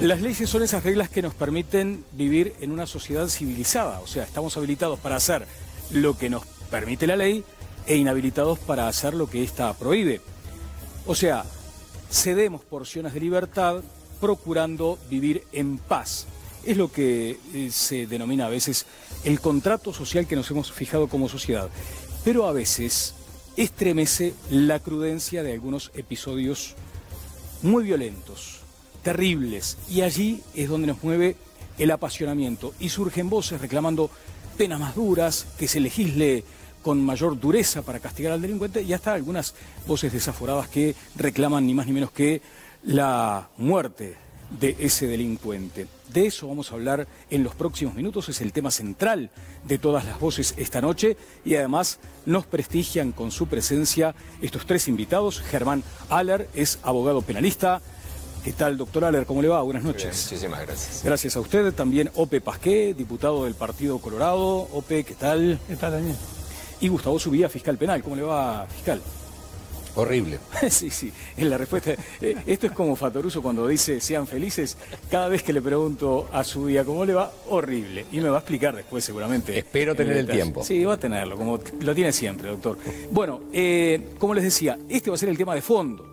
Las leyes son esas reglas que nos permiten vivir en una sociedad civilizada. O sea, estamos habilitados para hacer lo que nos permite la ley e inhabilitados para hacer lo que ésta prohíbe. O sea, cedemos porciones de libertad procurando vivir en paz. Es lo que se denomina a veces el contrato social que nos hemos fijado como sociedad. Pero a veces estremece la prudencia de algunos episodios muy violentos, terribles, y allí es donde nos mueve el apasionamiento y surgen voces reclamando penas más duras, que se legisle con mayor dureza para castigar al delincuente, y hasta algunas voces desaforadas que reclaman ni más ni menos que la muerte de ese delincuente. De eso vamos a hablar en los próximos minutos, es el tema central de todas las voces esta noche, y además nos prestigian con su presencia estos tres invitados. Germán Aller es abogado penalista. ¿Qué tal, doctor Aller? ¿Cómo le va? Buenas noches. Bien, muchísimas gracias. Gracias a usted. También Ope Pasqué, diputado del Partido Colorado. Ope, ¿qué tal? ¿Qué tal, Daniel? Y Gustavo Subía, fiscal penal. ¿Cómo le va, fiscal? Horrible. Sí, sí, en la respuesta. Esto es como Fatoruso cuando dice sean felices. Cada vez que le pregunto a Subía cómo le va, horrible. Y me va a explicar después seguramente. Espero tener el tiempo. Sí, va a tenerlo, como lo tiene siempre, doctor. Bueno, como les decía, este va a ser el tema de fondo.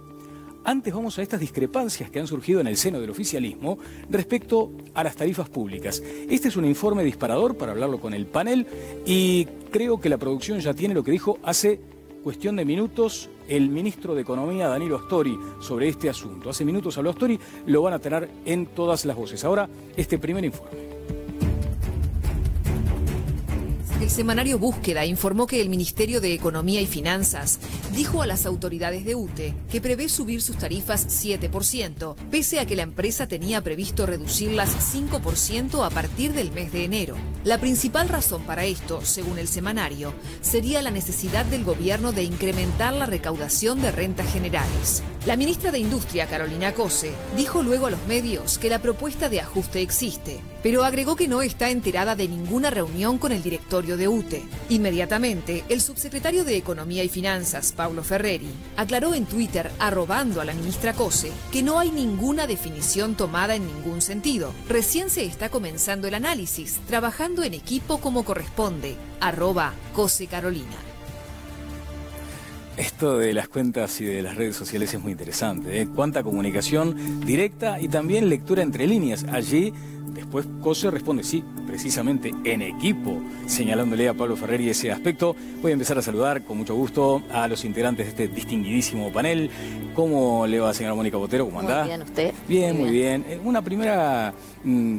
Antes vamos a estas discrepancias que han surgido en el seno del oficialismo respecto a las tarifas públicas. Este es un informe disparador para hablarlo con el panel, y creo que la producción ya tiene lo que dijo hace cuestión de minutos el ministro de Economía, Danilo Astori, sobre este asunto. Hace minutos habló Astori, lo van a tener en todas las voces. Ahora, este primer informe. El semanario Búsqueda informó que el Ministerio de Economía y Finanzas dijo a las autoridades de UTE que prevé subir sus tarifas 7%, pese a que la empresa tenía previsto reducirlas 5% a partir del mes de enero. La principal razón para esto, según el semanario, sería la necesidad del gobierno de incrementar la recaudación de rentas generales. La ministra de Industria, Carolina Cose, dijo luego a los medios que la propuesta de ajuste existe, pero agregó que no está enterada de ninguna reunión con el directorio de UTE. Inmediatamente, el subsecretario de Economía y Finanzas, Paulo Ferreri, aclaró en Twitter, arrobando a la ministra Cose, que no hay ninguna definición tomada en ningún sentido. Recién se está comenzando el análisis, trabajando en equipo como corresponde. @CoseCarolina. Esto de las cuentas y de las redes sociales es muy interesante, ¿eh? Cuánta comunicación directa y también lectura entre líneas. Allí, después Cose responde, sí, precisamente en equipo, señalándole a Pablo Ferreri ese aspecto. Voy a empezar a saludar con mucho gusto a los integrantes de este distinguidísimo panel. ¿Cómo le va, señora Mónica Botero? ¿Cómo anda? Muy bien, ¿usted? Bien, muy bien. Una primera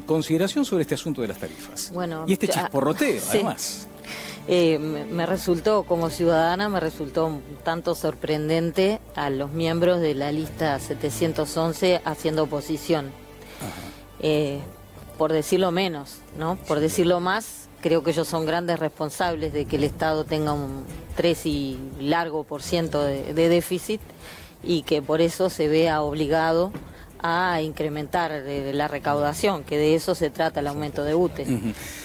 consideración sobre este asunto de las tarifas. Bueno, y este chisporroteo, sí. además. Me resultó, como ciudadana, me resultó un tanto sorprendente a los miembros de la lista 711 haciendo oposición. Por decirlo menos, ¿no? Por decirlo más, creo que ellos son grandes responsables de que el Estado tenga un 3 y largo % de déficit, y que por eso se vea obligado a incrementar la recaudación, que de eso se trata el aumento de UTE.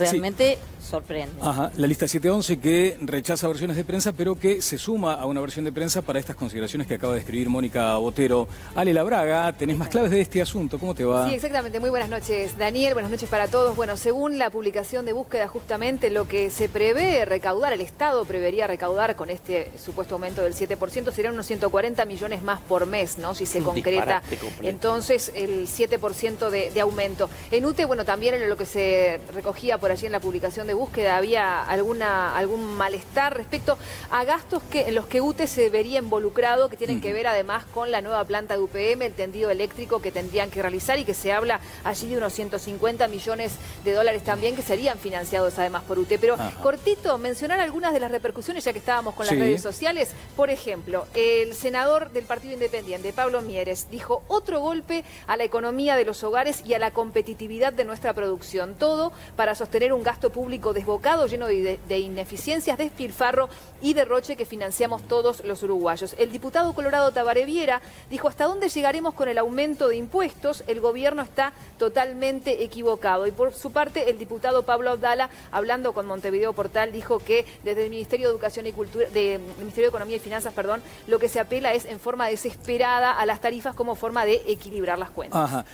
Realmente sorprende. La lista 711 que rechaza versiones de prensa, pero que se suma a una versión de prensa para estas consideraciones que acaba de escribir Mónica Botero. Ale Labraga, tenés más claves de este asunto, ¿cómo te va? Sí, exactamente. Muy buenas noches, Daniel. Buenas noches para todos. Bueno, según la publicación de Búsqueda, justamente lo que se prevé recaudar, el Estado prevería recaudar con este supuesto aumento del 7%, serían unos 140 millones más por mes, ¿no? Si se concreta entonces el 7% de aumento. En UTE, bueno, también en lo que se recogía por allí en la publicación de Búsqueda había algún malestar respecto a gastos en los que UTE se vería involucrado, que tienen que ver además con la nueva planta de UPM, el tendido eléctrico que tendrían que realizar, y que se habla allí de unos 150 millones de dólares también que serían financiados además por UTE. Pero cortito, mencionar algunas de las repercusiones, ya que estábamos con las redes sociales. Por ejemplo, el senador del Partido Independiente, Pablo Mieres, dijo: otro golpe a la economía de los hogares y a la competitividad de nuestra producción. Todo para sostener un gasto público desbocado, lleno de ineficiencias, despilfarro y derroche que financiamos todos los uruguayos. El diputado colorado Tabaré Viera dijo: ¿hasta dónde llegaremos con el aumento de impuestos? El gobierno está totalmente equivocado. Y por su parte, el diputado Pablo Abdala, hablando con Montevideo Portal, dijo que desde el Ministerio de Educación y Cultura, del Ministerio de Economía y Finanzas, perdón, lo que se apela es en forma desesperada a las tarifas como forma de equilibrar equilibrar las cuentas. Ajá,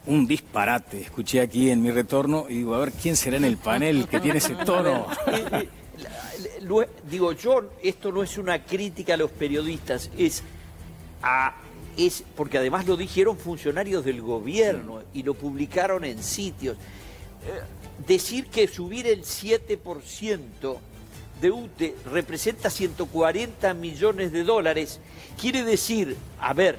un disparate. Escuché aquí en mi retorno y digo, a ver, ¿quién será en el panel que tiene ese tono? Digo, yo, esto no es una crítica a los periodistas, es porque además lo dijeron funcionarios del gobierno y lo publicaron en sitios. Decir que subir el 7% de UTE representa 140 millones de dólares, quiere decir, a ver,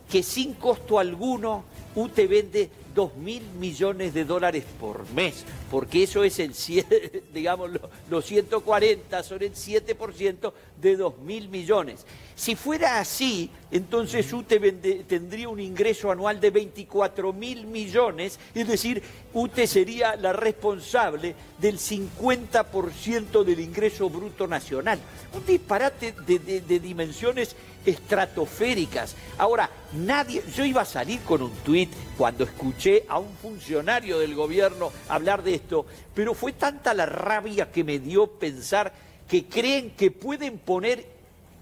que sin costo alguno UTE vende 2.000 millones de dólares por mes, porque eso es el 7, digamos, los 140 son el 7% de 2.000 millones. Si fuera así, entonces UTE tendría un ingreso anual de 24.000 millones, es decir, UTE sería la responsable del 50% del ingreso bruto nacional. Un disparate de dimensiones estratosféricas. Ahora, yo iba a salir con un tuit cuando escuché a un funcionario del gobierno hablar de esto, pero fue tanta la rabia que me dio pensar que creen que pueden poner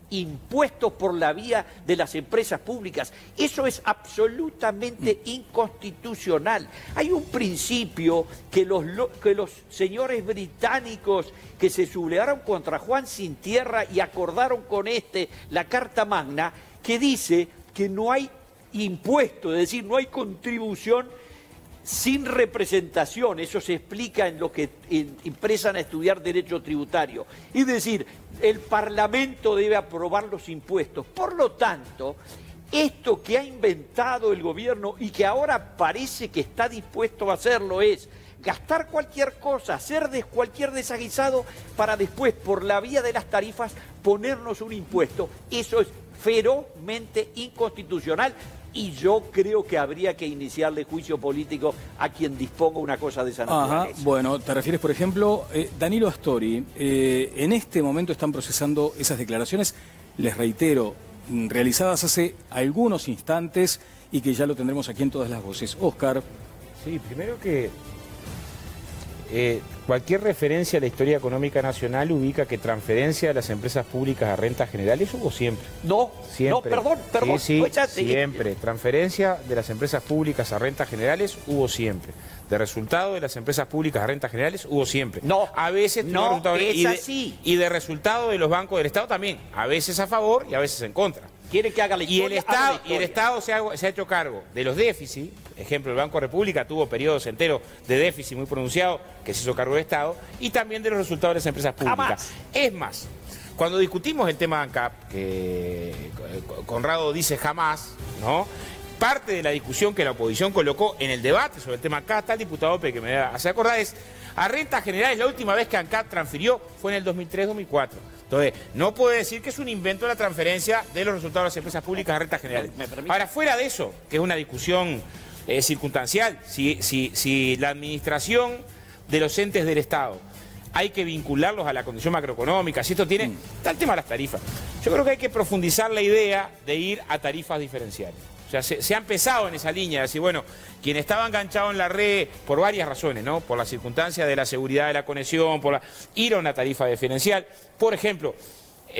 impuestos por la vía de las empresas públicas. Eso es absolutamente inconstitucional. Hay un principio que los señores británicos que se sublevaron contra Juan Sin Tierra y acordaron con la Carta Magna, que dice que no hay impuesto, es decir, no hay contribución sin representación. Eso se explica en lo que empiezan a estudiar derecho tributario. Es decir, el Parlamento debe aprobar los impuestos. Por lo tanto, esto que ha inventado el gobierno y que ahora parece que está dispuesto a hacerlo es gastar cualquier cosa, hacer cualquier desaguisado para después, por la vía de las tarifas, ponernos un impuesto. Eso es ferozmente inconstitucional. Y yo creo que habría que iniciarle juicio político a quien disponga una cosa de esa naturaleza. Ajá, bueno, te refieres, por ejemplo, Danilo Astori, en este momento están procesando esas declaraciones, les reitero, realizadas hace algunos instantes y que ya lo tendremos aquí en todas las voces. Oscar. Sí, primero que cualquier referencia a la historia económica nacional ubica que transferencia de las empresas públicas a rentas generales hubo siempre. No, siempre. No, perdón. Sí, siempre. Transferencia de las empresas públicas a rentas generales hubo siempre. De resultado de las empresas públicas a rentas generales hubo siempre. No, a veces no es así. Y de resultado de los bancos del Estado también. A veces a favor y a veces en contra. Quiere que haga la historia. Y el Estado se ha hecho cargo de los déficits. Ejemplo, el Banco República tuvo periodos enteros de déficit muy pronunciado, que se hizo cargo del Estado, y también de los resultados de las empresas públicas. Jamás. Es más, cuando discutimos el tema ANCAP, que Conrado dice jamás, ¿no? Parte de la discusión que la oposición colocó en el debate sobre el tema ANCAP, está el diputado Ope que me hace acordar, es a rentas generales, la última vez que ANCAP transfirió fue en el 2003-2004. Entonces, no puede decir que es un invento la transferencia de los resultados de las empresas públicas a rentas generales. Ahora, fuera de eso, que es una discusión circunstancial, si la administración de los entes del Estado hay que vincularlos a la condición macroeconómica, si esto tiene... Está el tema de las tarifas. Yo creo que hay que profundizar la idea de ir a tarifas diferenciales. O sea, se ha empezado en esa línea, de decir, bueno, quien estaba enganchado en la red por varias razones, ¿no? Por la circunstancia de la seguridad de la conexión, ir a una tarifa diferencial. Por ejemplo,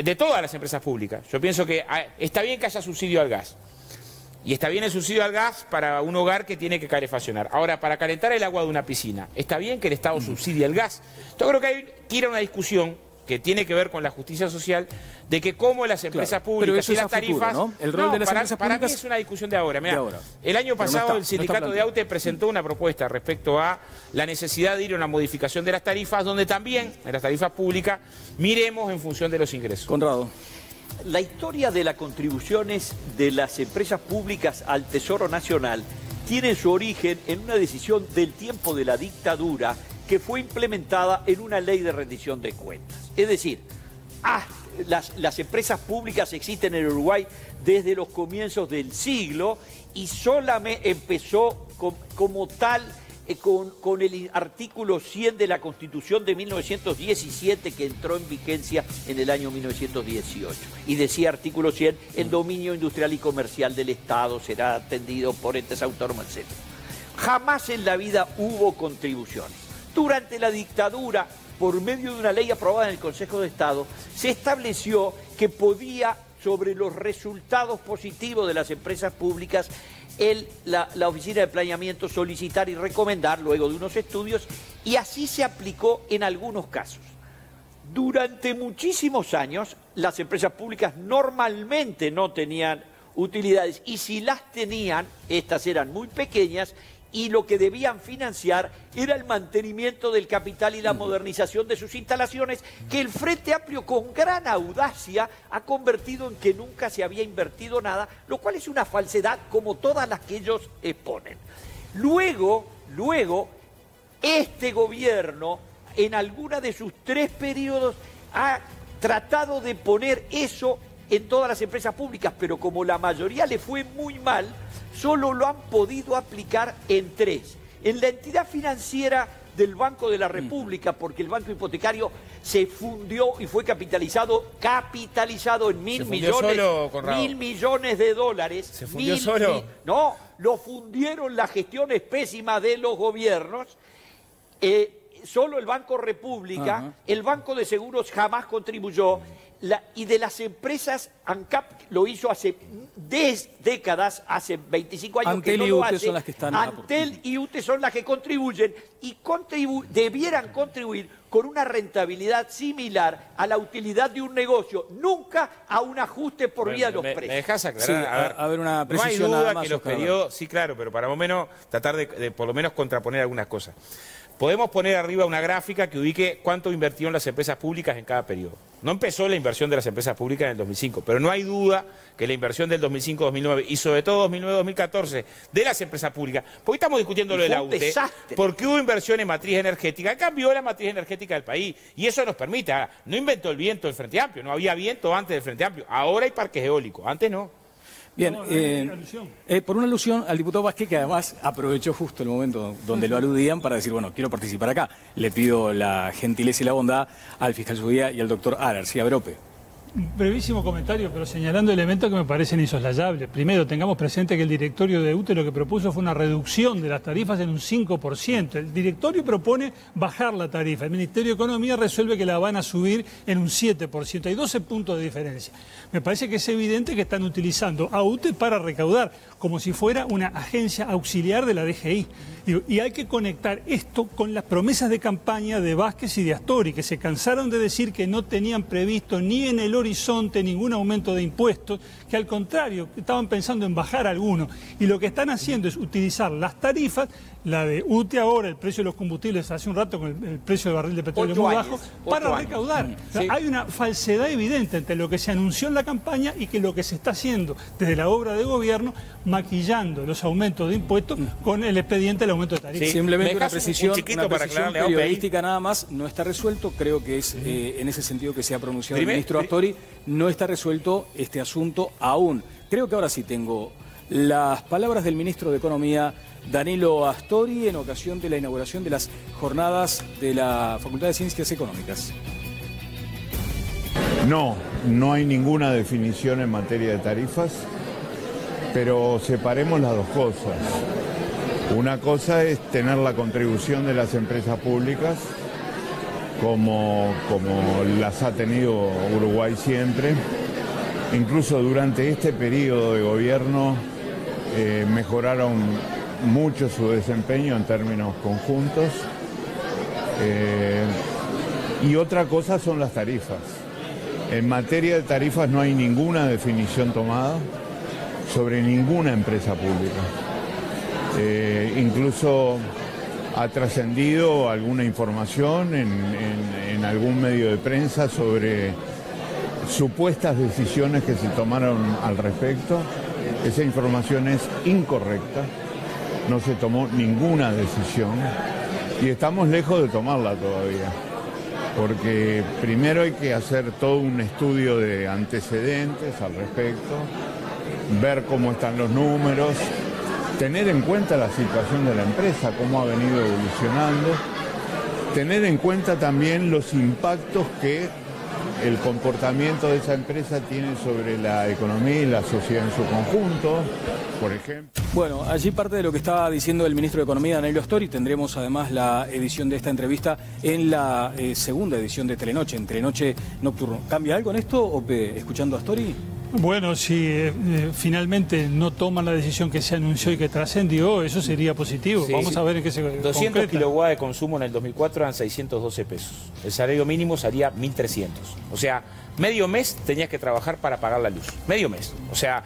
de todas las empresas públicas, yo pienso que está bien que haya subsidio al gas. Y está bien el subsidio al gas para un hogar que tiene que calefaccionar. Ahora, para calentar el agua de una piscina, está bien que el Estado subsidie el gas. Yo creo que hay que ir a una discusión que tiene que ver con la justicia social, de que cómo las empresas públicas y las tarifas... Futuro, ¿no? El rol de las empresas públicas... Para mí es una discusión de ahora. Mirá, el año pasado el sindicato de AUTE presentó una propuesta respecto a la necesidad de ir a una modificación de las tarifas, donde también, en las tarifas públicas, miremos en función de los ingresos. Conrado. La historia de las contribuciones de las empresas públicas al Tesoro Nacional tiene su origen en una decisión del tiempo de la dictadura que fue implementada en una ley de rendición de cuentas. Es decir, las empresas públicas existen en Uruguay desde los comienzos del siglo y solamente empezó como tal con el artículo 100 de la Constitución de 1917 que entró en vigencia en el año 1918. Y decía artículo 100, el dominio industrial y comercial del Estado será atendido por entes autónomos, etc. Jamás en la vida hubo contribuciones. Durante la dictadura, por medio de una ley aprobada en el Consejo de Estado, se estableció que podía, sobre los resultados positivos de las empresas públicas, la Oficina de Planeamiento solicitar y recomendar luego de unos estudios, y así se aplicó en algunos casos. Durante muchísimos años, las empresas públicas normalmente no tenían utilidades, y si las tenían, estas eran muy pequeñas, y lo que debían financiar era el mantenimiento del capital y la modernización de sus instalaciones, que el Frente Amplio con gran audacia ha convertido en que nunca se había invertido nada, lo cual es una falsedad como todas las que ellos exponen. Luego, este gobierno, en alguna de sus 3 periodos, ha tratado de poner eso en todas las empresas públicas, pero como la mayoría le fue muy mal, solo lo han podido aplicar en 3. En la entidad financiera del Banco de la República, porque el banco hipotecario se fundió y fue capitalizado en mil millones de dólares. ¿Se fundió solo? No, lo fundieron las gestiones pésimas de los gobiernos. Solo el Banco República, el Banco de Seguros jamás contribuyó, y de las empresas, ANCAP lo hizo hace 10 décadas, hace 25 años Antel que no y lo UTE hace. son las que están Antel y UTE son las que contribuyen, y debieran contribuir con una rentabilidad similar a la utilidad de un negocio, nunca a un ajuste por vía de los precios. ¿Me dejas aclarar? Sí, a ver, una precisión no hay duda nada más, que los Oscar. periodos, sí, claro, pero para más o menos tratar de por lo menos contraponer algunas cosas. Podemos poner arriba una gráfica que ubique cuánto invirtieron las empresas públicas en cada periodo. No empezó la inversión de las empresas públicas en el 2005, pero no hay duda que la inversión del 2005-2009 y sobre todo 2009-2014 de las empresas públicas, porque estamos discutiendo lo de la UTE, porque hubo inversión en matriz energética, cambió la matriz energética del país y eso nos permite. No inventó el viento el Frente Amplio, no había viento antes del Frente Amplio, ahora hay parques eólicos, antes no. Bien, por una alusión al diputado Vázquez, que además aprovechó justo el momento donde lo aludían para decir, bueno, quiero participar acá. Le pido la gentileza y la bondad al fiscal Zubia y al doctor Arar. Sí, Averope. Un brevísimo comentario, pero señalando elementos que me parecen insoslayables. Primero, tengamos presente que el directorio de UTE lo que propuso fue una reducción de las tarifas en un 5%. El directorio propone bajar la tarifa. El Ministerio de Economía resuelve que la van a subir en un 7%. Hay 12 puntos de diferencia. Me parece que es evidente que están utilizando a UTE para recaudar, como si fuera una agencia auxiliar de la DGI. Y hay que conectar esto con las promesas de campaña de Vázquez y de Astori, que se cansaron de decir que no tenían previsto ni en el horizonte ningún aumento de impuestos, que al contrario, estaban pensando en bajar algunos. Y lo que están haciendo es utilizar las tarifas, la de UTE ahora, el precio de los combustibles hace un rato con el precio del barril de petróleo muy bajo, para recaudar. O sea, hay una falsedad evidente entre lo que se anunció en la campaña y que lo que se está haciendo desde la obra de gobierno, maquillando los aumentos de impuestos con el expediente del aumento de tarifas. Sí, simplemente una precisión, para periodística nada más, no está resuelto, creo que es en ese sentido que se ha pronunciado el ministro Astori, no está resuelto este asunto aún. Creo que ahora sí tengo las palabras del ministro de Economía, Danilo Astori, en ocasión de la inauguración de las jornadas de la Facultad de Ciencias Económicas. No hay ninguna definición en materia de tarifas, pero separemos las dos cosas. Una cosa es tener la contribución de las empresas públicas, como las ha tenido Uruguay siempre. Incluso durante este periodo de gobierno mejoraron mucho su desempeño en términos conjuntos. Y otra cosa son las tarifas. En materia de tarifas no hay ninguna definición tomada sobre ninguna empresa pública. Incluso ha trascendido alguna información en algún medio de prensa sobre supuestas decisiones que se tomaron al respecto. Esa información es incorrecta, no se tomó ninguna decisión y estamos lejos de tomarla todavía, porque primero hay que hacer todo un estudio de antecedentes al respecto, ver cómo están los números, tener en cuenta la situación de la empresa, cómo ha venido evolucionando, tener en cuenta también los impactos que el comportamiento de esa empresa tiene sobre la economía y la sociedad en su conjunto, por ejemplo. Bueno, allí parte de lo que estaba diciendo el ministro de Economía, Danilo Astori. Tendremos además la edición de esta entrevista en la segunda edición de Telenoche, en Telenoche Nocturno. ¿Cambia algo en esto, Ope, escuchando a Astori? Bueno, si finalmente no toman la decisión que se anunció y que trascendió, eso sería positivo. Sí, Vamos a ver en qué se 200 concreta. kilowatts de consumo en el 2004 eran 612 pesos. El salario mínimo salía 1.300. O sea, medio mes tenías que trabajar para pagar la luz. Medio mes. O sea,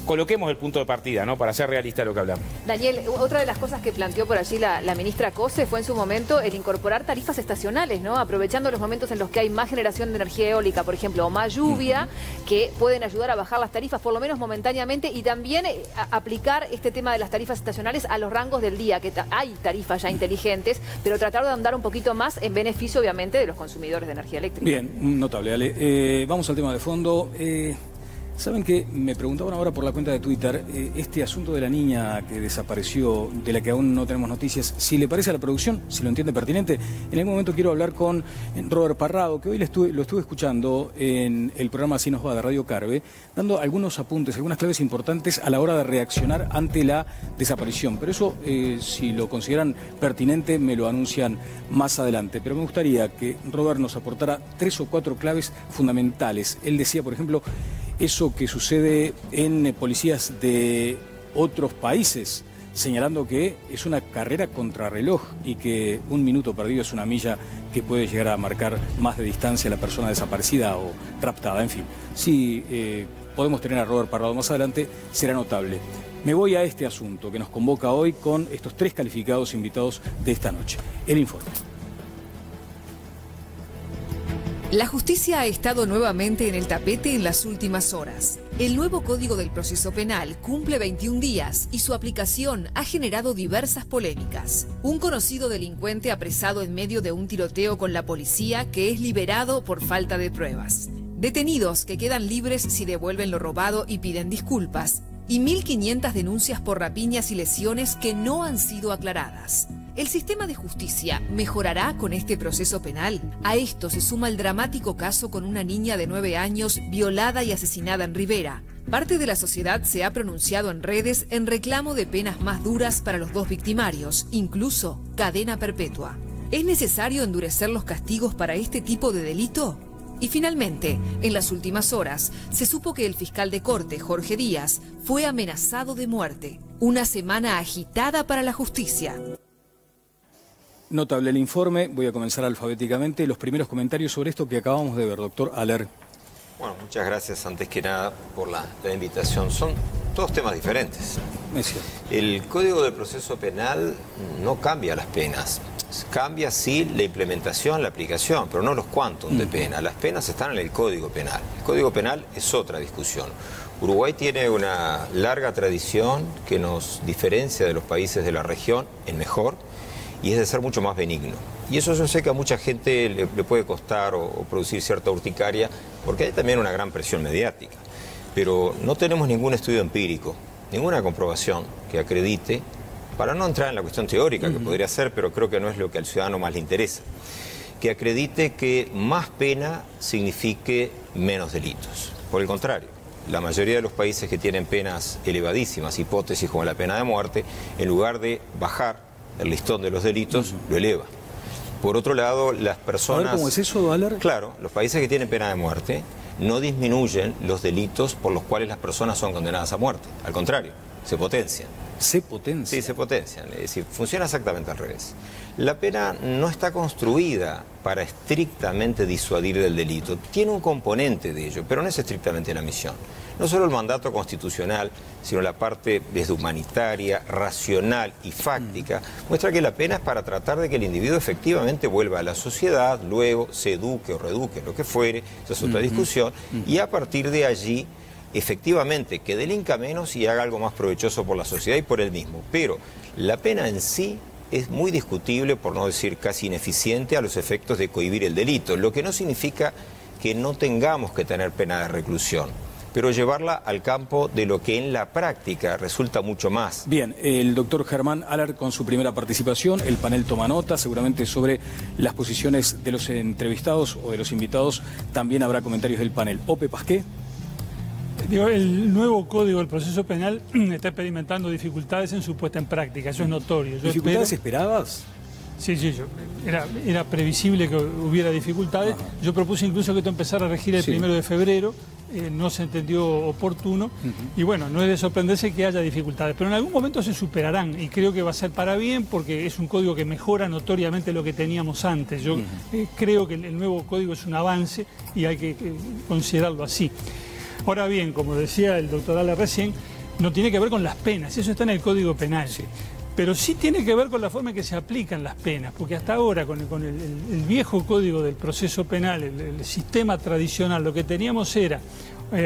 coloquemos el punto de partida, ¿no? Para ser realista de lo que hablamos. Daniel, otra de las cosas que planteó por allí la ministra Cose fue en su momento el incorporar tarifas estacionales, ¿no? Aprovechando los momentos en los que hay más generación de energía eólica, por ejemplo, o más lluvia, que pueden ayudar a bajar las tarifas, por lo menos momentáneamente, y también aplicar este tema de las tarifas estacionales a los rangos del día, que hay tarifas ya inteligentes, pero tratar de andar un poquito más en beneficio, obviamente, de los consumidores de energía eléctrica. Bien, notable, Ale. Vamos al tema de fondo. ¿Saben qué? Me preguntaban ahora por la cuenta de Twitter este asunto de la niña que desapareció, de la que aún no tenemos noticias. Si le parece a la producción, si lo entiende pertinente, en algún momento quiero hablar con Robert Parrado, que hoy lo estuve escuchando en el programa Así nos va de Radio Carve, dando algunos apuntes, algunas claves importantes a la hora de reaccionar ante la desaparición. Pero eso, si lo consideran pertinente, me lo anuncian más adelante. Pero me gustaría que Robert nos aportara 3 o 4 claves fundamentales. Él decía, por ejemplo, eso que sucede en policías de otros países, señalando que es una carrera contrarreloj y que 1 minuto perdido es una milla que puede llegar a marcar más de distancia a la persona desaparecida o raptada. En fin, si podemos tener a Robert Parrado más adelante, será notable. Me voy a este asunto que nos convoca hoy con estos 3 calificados invitados de esta noche. El informe. La justicia ha estado nuevamente en el tapete en las últimas horas. El nuevo Código del Proceso Penal cumple 21 días y su aplicación ha generado diversas polémicas. Un conocido delincuente apresado en medio de un tiroteo con la policía que es liberado por falta de pruebas. Detenidos que quedan libres si devuelven lo robado y piden disculpas. Y 1.500 denuncias por rapiñas y lesiones que no han sido aclaradas. ¿El sistema de justicia mejorará con este proceso penal? A esto se suma el dramático caso con una niña de 9 años violada y asesinada en Rivera. Parte de la sociedad se ha pronunciado en redes en reclamo de penas más duras para los 2 victimarios, incluso cadena perpetua. ¿Es necesario endurecer los castigos para este tipo de delito? Y finalmente, en las últimas horas, se supo que el fiscal de corte, Jorge Díaz, fue amenazado de muerte. Una semana agitada para la justicia. Notable el informe, voy a comenzar alfabéticamente. Los primeros comentarios sobre esto que acabamos de ver, doctor Haller. Bueno, muchas gracias antes que nada por la invitación. Son todos temas diferentes. El Código de Proceso Penal no cambia las penas. Cambia, sí, la implementación, la aplicación, pero no los quantum de pena. Las penas están en el Código Penal. El Código Penal es otra discusión. Uruguay tiene una larga tradición que nos diferencia de los países de la región en mejor, y es de ser mucho más benigno. Y eso yo sé que a mucha gente le puede costar o producir cierta urticaria, porque hay también una gran presión mediática. Pero no tenemos ningún estudio empírico, ninguna comprobación que acredite, para no entrar en la cuestión teórica, que podría ser, pero creo que no es lo que al ciudadano más le interesa, que acredite que más pena signifique menos delitos. Por el contrario, la mayoría de los países que tienen penas elevadísimas, hipótesis como la pena de muerte, en lugar de bajar el listón de los delitos, lo eleva. Por otro lado, las personas... A ver, ¿cómo es eso, Haller? Claro, los países que tienen pena de muerte no disminuyen los delitos por los cuales las personas son condenadas a muerte. Al contrario, se potencian. ¿Se potencian? Sí, se potencian. Es decir, funciona exactamente al revés. La pena no está construida para estrictamente disuadir del delito. Tiene un componente de ello, pero no es estrictamente la misión. No solo el mandato constitucional, sino la parte desde humanitaria, racional y fáctica, muestra que la pena es para tratar de que el individuo efectivamente vuelva a la sociedad, luego se eduque o reeduque, lo que fuere, esa es otra discusión, y a partir de allí, efectivamente, que delinca menos y haga algo más provechoso por la sociedad y por él mismo. Pero la pena en sí es muy discutible, por no decir casi ineficiente, a los efectos de cohibir el delito, lo que no significa que no tengamos que tener pena de reclusión, pero llevarla al campo de lo que en la práctica resulta mucho más. Bien, el doctor Germán Haller con su primera participación, el panel toma nota, seguramente sobre las posiciones de los entrevistados o de los invitados también habrá comentarios del panel. Ope Pasqué. Digo, el nuevo Código del Proceso Penal está experimentando dificultades en su puesta en práctica, eso es notorio. ¿Dificultades esperadas? Sí, era previsible que hubiera dificultades. Yo propuse incluso que esto empezara a regir el 1 de febrero no se entendió oportuno y bueno, no es de sorprenderse que haya dificultades, pero en algún momento se superarán y creo que va a ser para bien porque es un código que mejora notoriamente lo que teníamos antes. Yo creo que el nuevo código es un avance y hay que considerarlo así. Ahora bien, como decía el doctor Haller recién, no tiene que ver con las penas, eso está en el Código Penal. Sí. Pero sí tiene que ver con la forma en que se aplican las penas, porque hasta ahora con el viejo Código del Proceso Penal, el sistema tradicional, lo que teníamos era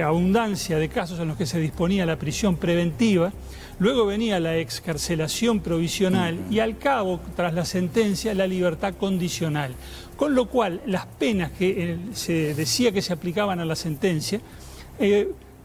abundancia de casos en los que se disponía la prisión preventiva, luego venía la excarcelación provisional y al cabo, tras la sentencia, la libertad condicional. Con lo cual, las penas que se decía que se aplicaban a la sentencia,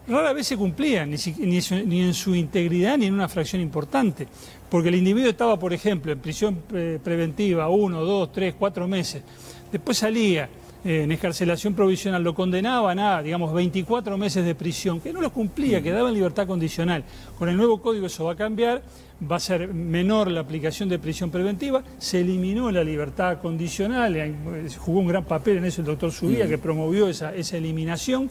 rara vez se cumplían, ni en su integridad ni en una fracción importante, porque el individuo estaba, por ejemplo, en prisión preventiva 1, 2, 3, 4 meses, después salía en excarcelación provisional, lo condenaban a, digamos, 24 meses de prisión, que no los cumplía, quedaba en libertad condicional. Con el nuevo código eso va a cambiar, va a ser menor la aplicación de prisión preventiva, se eliminó la libertad condicional, jugó un gran papel en eso el doctor Subía, que promovió esa eliminación.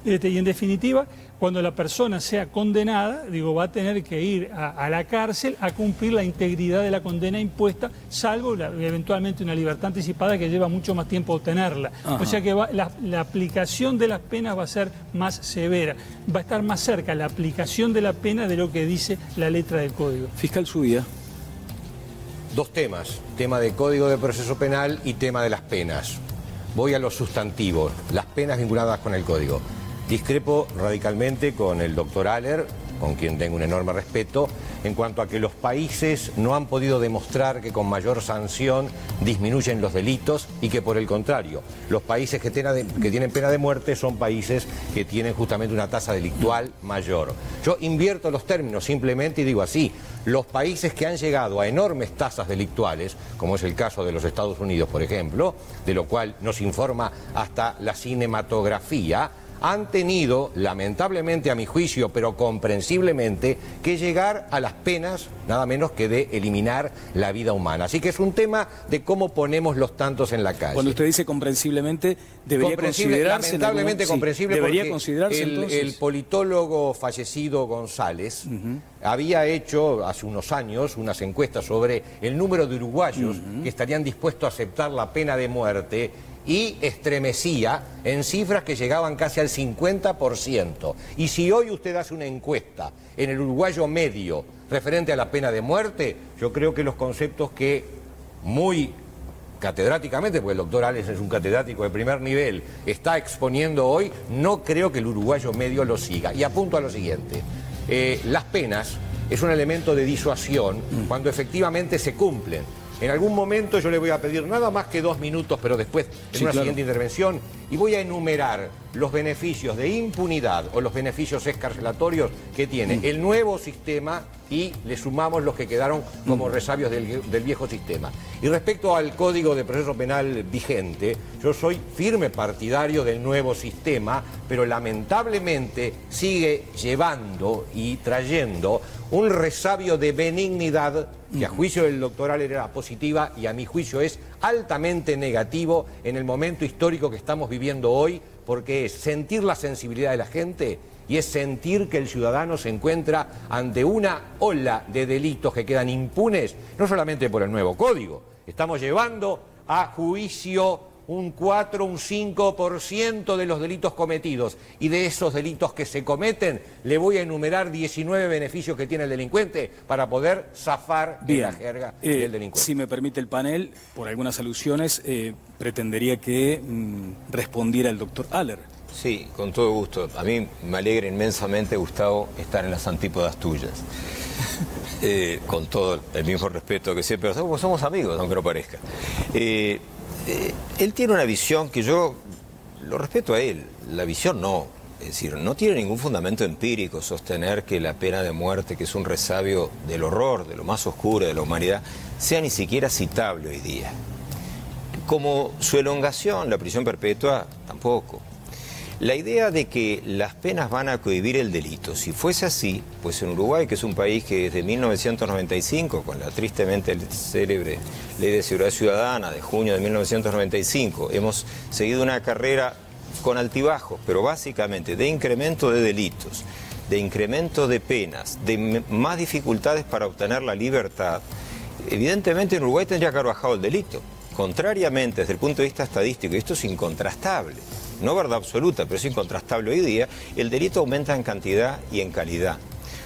Y en definitiva, cuando la persona sea condenada, va a tener que ir a la cárcel a cumplir la integridad de la condena impuesta, salvo eventualmente una libertad anticipada que lleva mucho más tiempo obtenerla. Ajá. O sea que la aplicación de las penas va a ser más severa, va a estar más cerca la aplicación de la pena de lo que dice la letra del código. Fiscal Subía. Dos temas, tema de Código de Proceso Penal y tema de las penas. Voy a los sustantivos, las penas vinculadas con el código. Discrepo radicalmente con el doctor Haller, con quien tengo un enorme respeto, en cuanto a que los países no han podido demostrar que con mayor sanción disminuyen los delitos y que por el contrario, los países que tienen pena de muerte son países que tienen justamente una tasa delictual mayor. Yo invierto los términos simplemente y digo así, los países que han llegado a enormes tasas delictuales, como es el caso de los Estados Unidos, por ejemplo, de lo cual nos informa hasta la cinematografía, han tenido, lamentablemente a mi juicio, pero comprensiblemente, que llegar a las penas, nada menos que de eliminar la vida humana. Así que es un tema de cómo ponemos los tantos en la calle. Cuando usted dice comprensiblemente, debería considerarse... Lamentablemente comprensible, debería considerarse el politólogo fallecido González había hecho hace unos años unas encuestas sobre el número de uruguayos que estarían dispuestos a aceptar la pena de muerte y estremecía en cifras que llegaban casi al 50%. Y si hoy usted hace una encuesta en el uruguayo medio referente a la pena de muerte, yo creo que los conceptos que muy catedráticamente, porque el doctor Haller es un catedrático de primer nivel, está exponiendo hoy, no creo que el uruguayo medio lo siga. Y apunto a lo siguiente, las penas es un elemento de disuasión cuando efectivamente se cumplen. En algún momento yo le voy a pedir nada más que 2 minutos, pero después en una siguiente intervención, y voy a enumerar los beneficios de impunidad o los beneficios excarcelatorios que tiene el nuevo sistema y le sumamos los que quedaron como resabios del viejo sistema. Y respecto al Código de Proceso Penal vigente, yo soy firme partidario del nuevo sistema, pero lamentablemente sigue llevando y trayendo un resabio de benignidad que a juicio del doctor Haller era positiva y a mi juicio es altamente negativo en el momento histórico que estamos viviendo hoy, porque es sentir la sensibilidad de la gente y es sentir que el ciudadano se encuentra ante una ola de delitos que quedan impunes, no solamente por el nuevo código, estamos llevando a juicio un 4, un 5% de los delitos cometidos, y de esos delitos que se cometen le voy a enumerar 19 beneficios que tiene el delincuente para poder zafar de la jerga del delincuente. Si me permite el panel, por algunas alusiones, pretendería que respondiera el doctor Haller. Sí, con todo gusto. A mí me alegra inmensamente, Gustavo, estar en las antípodas tuyas. Con todo el mismo respeto que siempre, somos amigos, aunque no parezca. Él tiene una visión que yo lo respeto a él, la visión no, es decir, no tiene ningún fundamento empírico sostener que la pena de muerte, que es un resabio del horror, de lo más oscuro de la humanidad, sea ni siquiera citable hoy día. Como su elongación, la prisión perpetua, tampoco. La idea de que las penas van a cohibir el delito, si fuese así, pues en Uruguay, que es un país que desde 1995, con la tristemente célebre Ley de Seguridad Ciudadana de junio de 1995, hemos seguido una carrera con altibajos, pero básicamente de incremento de delitos, de incremento de penas, de más dificultades para obtener la libertad, evidentemente en Uruguay tendría que haber bajado el delito. Contrariamente, desde el punto de vista estadístico, y esto es incontrastable, no verdad absoluta, pero es incontrastable hoy día, el delito aumenta en cantidad y en calidad.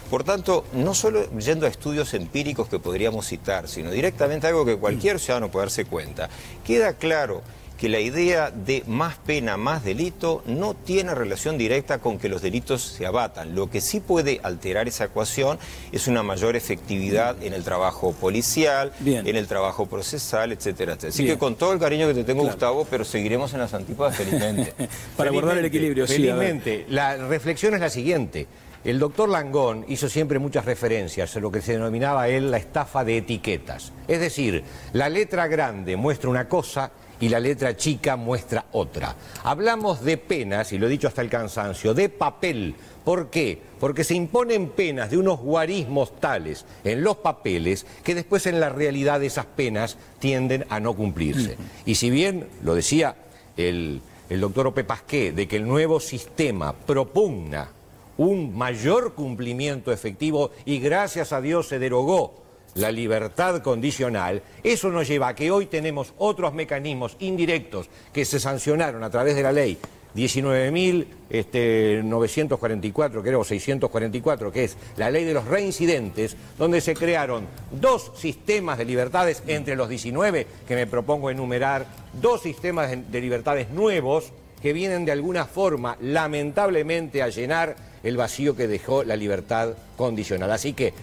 Por tanto, no solo yendo a estudios empíricos que podríamos citar, sino directamente algo que cualquier ciudadano puede darse cuenta, queda claro que la idea de más pena, más delito, no tiene relación directa con que los delitos se abatan. Lo que sí puede alterar esa ecuación es una mayor efectividad en el trabajo policial, en el trabajo procesal, etcétera, etcétera. Así que con todo el cariño que te tengo, Gustavo, pero seguiremos en las antípodas felizmente. Para guardar el equilibrio, felizmente. La reflexión es la siguiente. El doctor Langón hizo siempre muchas referencias a lo que se denominaba él la estafa de etiquetas. Es decir, la letra grande muestra una cosa y la letra chica muestra otra. Hablamos de penas, y lo he dicho hasta el cansancio, de papel. ¿Por qué? Porque se imponen penas de unos guarismos tales en los papeles que después en la realidad esas penas tienden a no cumplirse. Y si bien, lo decía el doctor Ope Pasqué, de que el nuevo sistema propugna un mayor cumplimiento efectivo y gracias a Dios se derogó la libertad condicional, eso nos lleva a que hoy tenemos otros mecanismos indirectos que se sancionaron a través de la ley 19.944, creo, 644, que es la ley de los reincidentes, donde se crearon dos sistemas de libertades entre los 19 que me propongo enumerar, dos sistemas de libertades nuevos que vienen de alguna forma, lamentablemente, a llenar el vacío que dejó la libertad condicional. Así que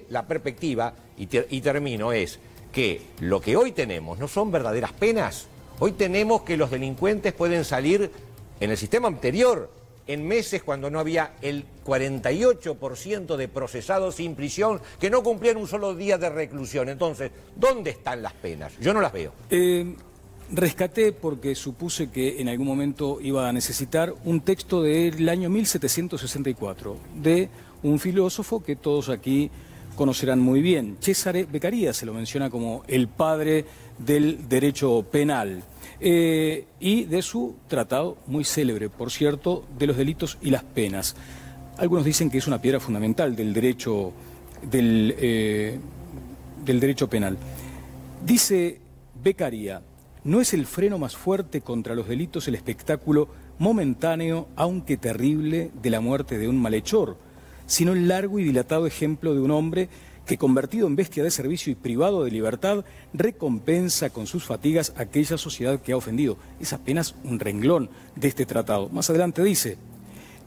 la perspectiva, y termino, es que lo que hoy tenemos no son verdaderas penas. Hoy tenemos que los delincuentes pueden salir en el sistema anterior, en meses cuando no había el 48% de procesados sin prisión que no cumplían un solo día de reclusión. Entonces, ¿dónde están las penas? Yo no las veo. Rescaté porque supuse que en algún momento iba a necesitar un texto del año 1764 de un filósofo que todos aquí conocerán muy bien. Cesare Beccaria se lo menciona como el padre del derecho penal y de su tratado muy célebre, por cierto, de los delitos y las penas. Algunos dicen que es una piedra fundamental del derecho penal. Dice Beccaria: no es el freno más fuerte contra los delitos el espectáculo momentáneo, aunque terrible, de la muerte de un malhechor, sino el largo y dilatado ejemplo de un hombre que, convertido en bestia de servicio y privado de libertad, recompensa con sus fatigas a aquella sociedad que ha ofendido. Es apenas un renglón de este tratado. Más adelante dice: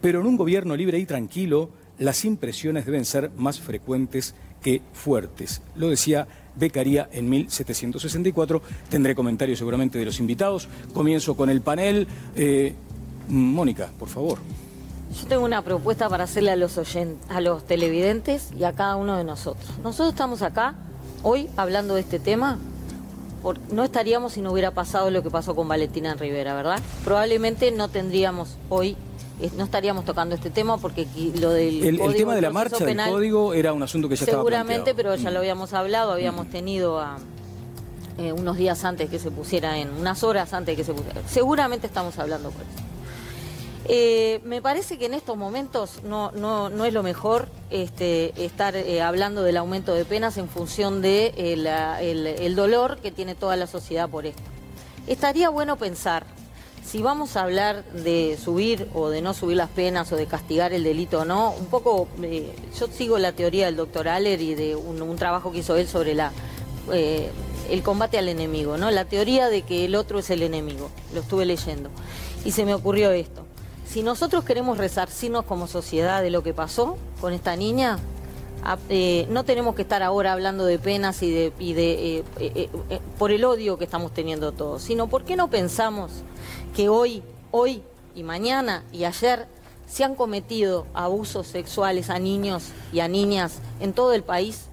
pero en un gobierno libre y tranquilo, las impresiones deben ser más frecuentes que fuertes. Lo decía Beccaria en 1764. Tendré comentarios seguramente de los invitados. Comienzo con el panel. Mónica, por favor. Yo tengo una propuesta para hacerle a los televidentes y a cada uno de nosotros. Nosotros estamos acá hoy hablando de este tema, no estaríamos si no hubiera pasado lo que pasó con Valentina Rivera, ¿verdad? Probablemente no tendríamos hoy, no estaríamos tocando este tema porque lo del el tema de la marcha penal, del código era un asunto que ya estaba planteado. Seguramente, pero ya lo habíamos hablado, habíamos tenido unos días antes que se pusiera, unas horas antes que se pusiera. Seguramente estamos hablando por eso. Me parece que en estos momentos no es lo mejor estar hablando del aumento de penas en función de el dolor que tiene toda la sociedad por esto. Estaría bueno pensar, si vamos a hablar de subir o de no subir las penas o de castigar el delito o no, un poco, yo sigo la teoría del doctor Haller y de un trabajo que hizo él sobre el combate al enemigo, ¿no? La teoría de que el otro es el enemigo, lo estuve leyendo, y se me ocurrió esto. Si nosotros queremos resarcirnos como sociedad de lo que pasó con esta niña, no tenemos que estar ahora hablando de penas por el odio que estamos teniendo todos, sino ¿por qué no pensamos que hoy y mañana y ayer se han cometido abusos sexuales a niños y a niñas en todo el país?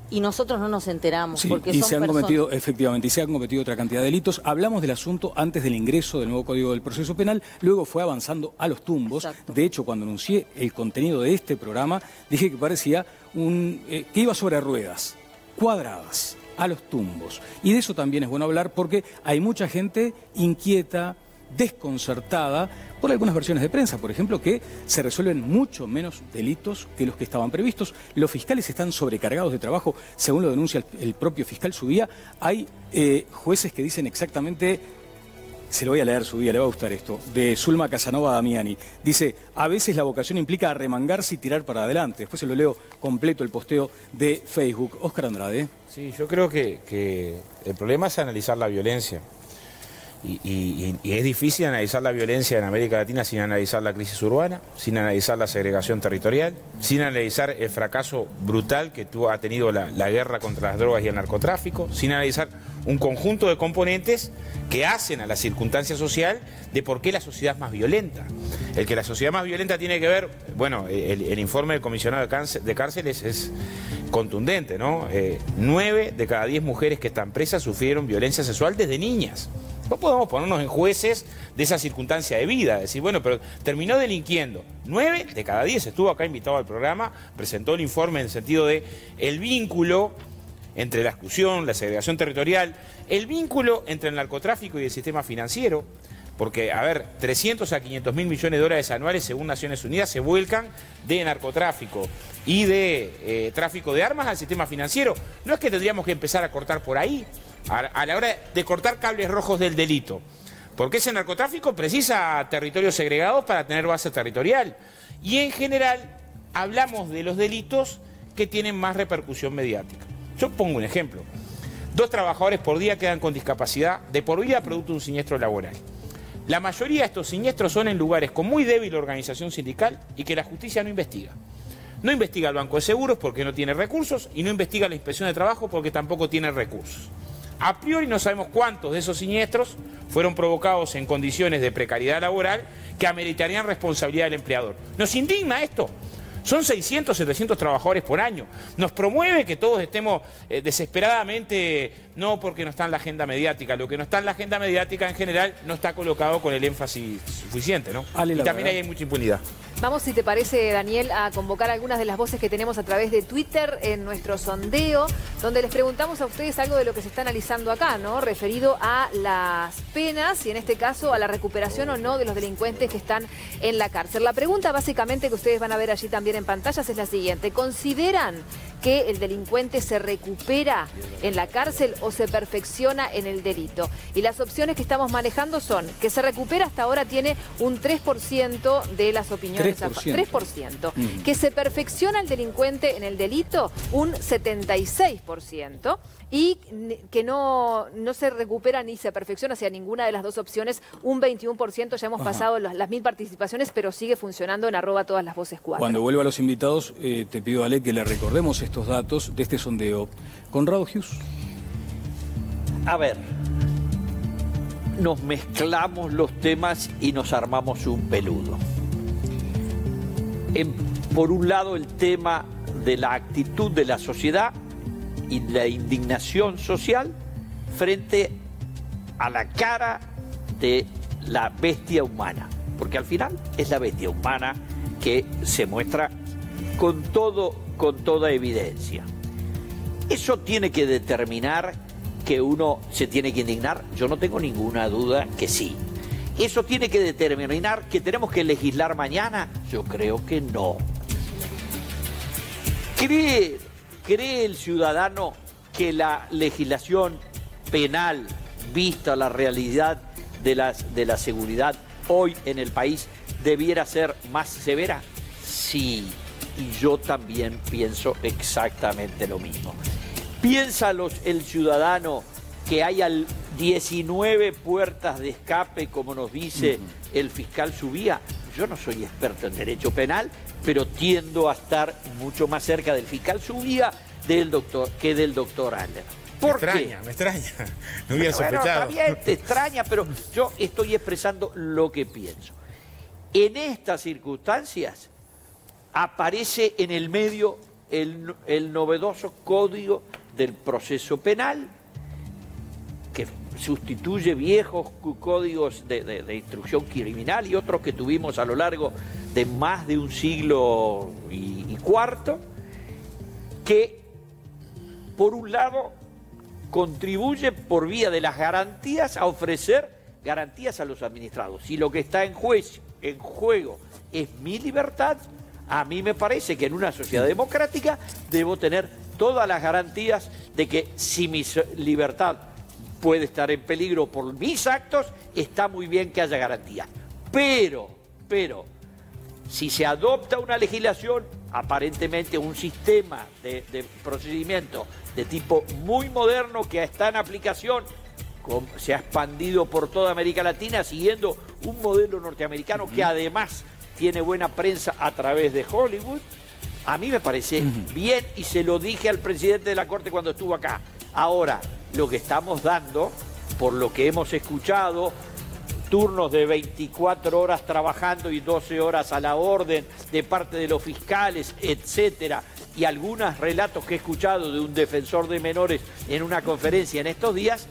Y nosotros no nos enteramos. Sí, porque y son se han cometido, efectivamente, y se han cometido otra cantidad de delitos. Hablamos del asunto antes del ingreso del nuevo Código del Proceso Penal, luego fue avanzando a los tumbos. Exacto. De hecho, cuando anuncié el contenido de este programa, dije que parecía que iba sobre ruedas, cuadradas, a los tumbos. Y de eso también es bueno hablar porque hay mucha gente inquieta, desconcertada por algunas versiones de prensa, por ejemplo, que se resuelven mucho menos delitos que los que estaban previstos. Los fiscales están sobrecargados de trabajo, según lo denuncia el propio fiscal Subía. Hay jueces que dicen exactamente, se lo voy a leer Subía, le va a gustar esto, de Zulma Casanova Damiani. Dice, a veces la vocación implica arremangarse y tirar para adelante. Después se lo leo completo el posteo de Facebook. Óscar Andrade. Sí, yo creo que el problema es analizar la violencia. Y es difícil analizar la violencia en América Latina sin analizar la crisis urbana, sin analizar la segregación territorial, sin analizar el fracaso brutal que ha tenido la guerra contra las drogas y el narcotráfico, sin analizar un conjunto de componentes que hacen a la circunstancia social de por qué la sociedad es más violenta. El que la sociedad más violenta tiene que ver, bueno, el informe del comisionado de cárceles es contundente, ¿no? 9 de cada 10 mujeres que están presas sufrieron violencia sexual desde niñas. No podemos ponernos en jueces de esa circunstancia de vida, decir, bueno, pero terminó delinquiendo. 9 de cada 10, estuvo acá invitado al programa, presentó el informe en el sentido de el vínculo entre la exclusión, la segregación territorial, el vínculo entre el narcotráfico y el sistema financiero, porque, a ver, 300 a 500 mil millones de dólares anuales, según Naciones Unidas, se vuelcan de narcotráfico y de tráfico de armas al sistema financiero. No es que tendríamos que empezar a cortar por ahí, a la hora de cortar cables rojos del delito, porque ese narcotráfico precisa territorios segregados para tener base territorial. Y en general hablamos de los delitos que tienen más repercusión mediática. Yo pongo un ejemplo. 2 trabajadores por día quedan con discapacidad de por vida producto de un siniestro laboral. La mayoría de estos siniestros son en lugares con muy débil organización sindical y que la justicia no investiga. No investiga el Banco de Seguros porque no tiene recursos y no investiga la Inspección de Trabajo porque tampoco tiene recursos. A priori no sabemos cuántos de esos siniestros fueron provocados en condiciones de precariedad laboral que ameritarían responsabilidad del empleador. ¿Nos indigna esto? Son 600, 700 trabajadores por año. Nos promueve que todos estemos desesperadamente, no porque no está en la agenda mediática. Lo que no está en la agenda mediática en general no está colocado con el énfasis suficiente, ¿no? Y también ahí hay mucha impunidad. Vamos, si te parece, Daniel, a convocar algunas de las voces que tenemos a través de Twitter en nuestro sondeo, donde les preguntamos a ustedes algo de lo que se está analizando acá, ¿no? Referido a las penas y en este caso a la recuperación o no de los delincuentes que están en la cárcel. La pregunta básicamente que ustedes van a ver allí también en pantallas es la siguiente. ¿Consideran que el delincuente se recupera en la cárcel o se perfecciona en el delito? Y las opciones que estamos manejando son que se recupera, hasta ahora tiene un 3% de las opiniones. 3%. Que se perfecciona el delincuente en el delito, un 76%. Y que no se recupera ni se perfecciona hacia ninguna de las dos opciones, un 21%. Ya hemos pasado las 1000 participaciones, pero sigue funcionando en @todas-las-voces4. Cuando vuelva a los invitados, te pido, Ale, que le recordemos estos datos de este sondeo. Conrado Hughes. A ver, nos mezclamos los temas y nos armamos un peludo. Por un lado, el tema de la actitud de la sociedad y la indignación social frente a la cara de la bestia humana, porque al final es la bestia humana que se muestra con toda evidencia. Eso tiene que determinar que uno se tiene que indignar. Yo no tengo ninguna duda que sí. ¿Eso tiene que determinar que tenemos que legislar mañana? Yo creo que no. ¿Cree el ciudadano que la legislación penal, vista la realidad de la seguridad hoy en el país, debiera ser más severa? Sí, y yo también pienso exactamente lo mismo. ¿Piensa el ciudadano que hay 19 puertas de escape, como nos dice el fiscal Subía? Yo no soy experto en derecho penal, pero tiendo a estar mucho más cerca del fiscal Subía que del doctor Aller. ¿Por qué? Me extraña. No hubiera sospechado. Bueno, también te extraña, pero yo estoy expresando lo que pienso. En estas circunstancias aparece en el medio el novedoso Código del Proceso Penal, que sustituye viejos códigos de instrucción criminal y otros que tuvimos a lo largo de más de un siglo y cuarto, que por un lado contribuye por vía de las garantías a ofrecer garantías a los administrados. Si lo que está en juego es mi libertad, a mí me parece que en una sociedad democrática debo tener todas las garantías de que si mi libertad puede estar en peligro por mis actos, está muy bien que haya garantías. Pero, si se adopta una legislación, aparentemente un sistema de procedimiento de tipo muy moderno que está en aplicación, se ha expandido por toda América Latina siguiendo un modelo norteamericano que además tiene buena prensa a través de Hollywood, a mí me parece bien y se lo dije al presidente de la Corte cuando estuvo acá. Ahora, lo que estamos dando, por lo que hemos escuchado, turnos de 24 horas trabajando y 12 horas a la orden de parte de los fiscales, etcétera, y algunos relatos que he escuchado de un defensor de menores en una conferencia en estos días,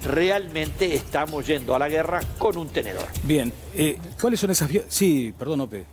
realmente estamos yendo a la guerra con un tenedor. Bien, ¿cuáles son esas vías? Sí, perdón, Ope.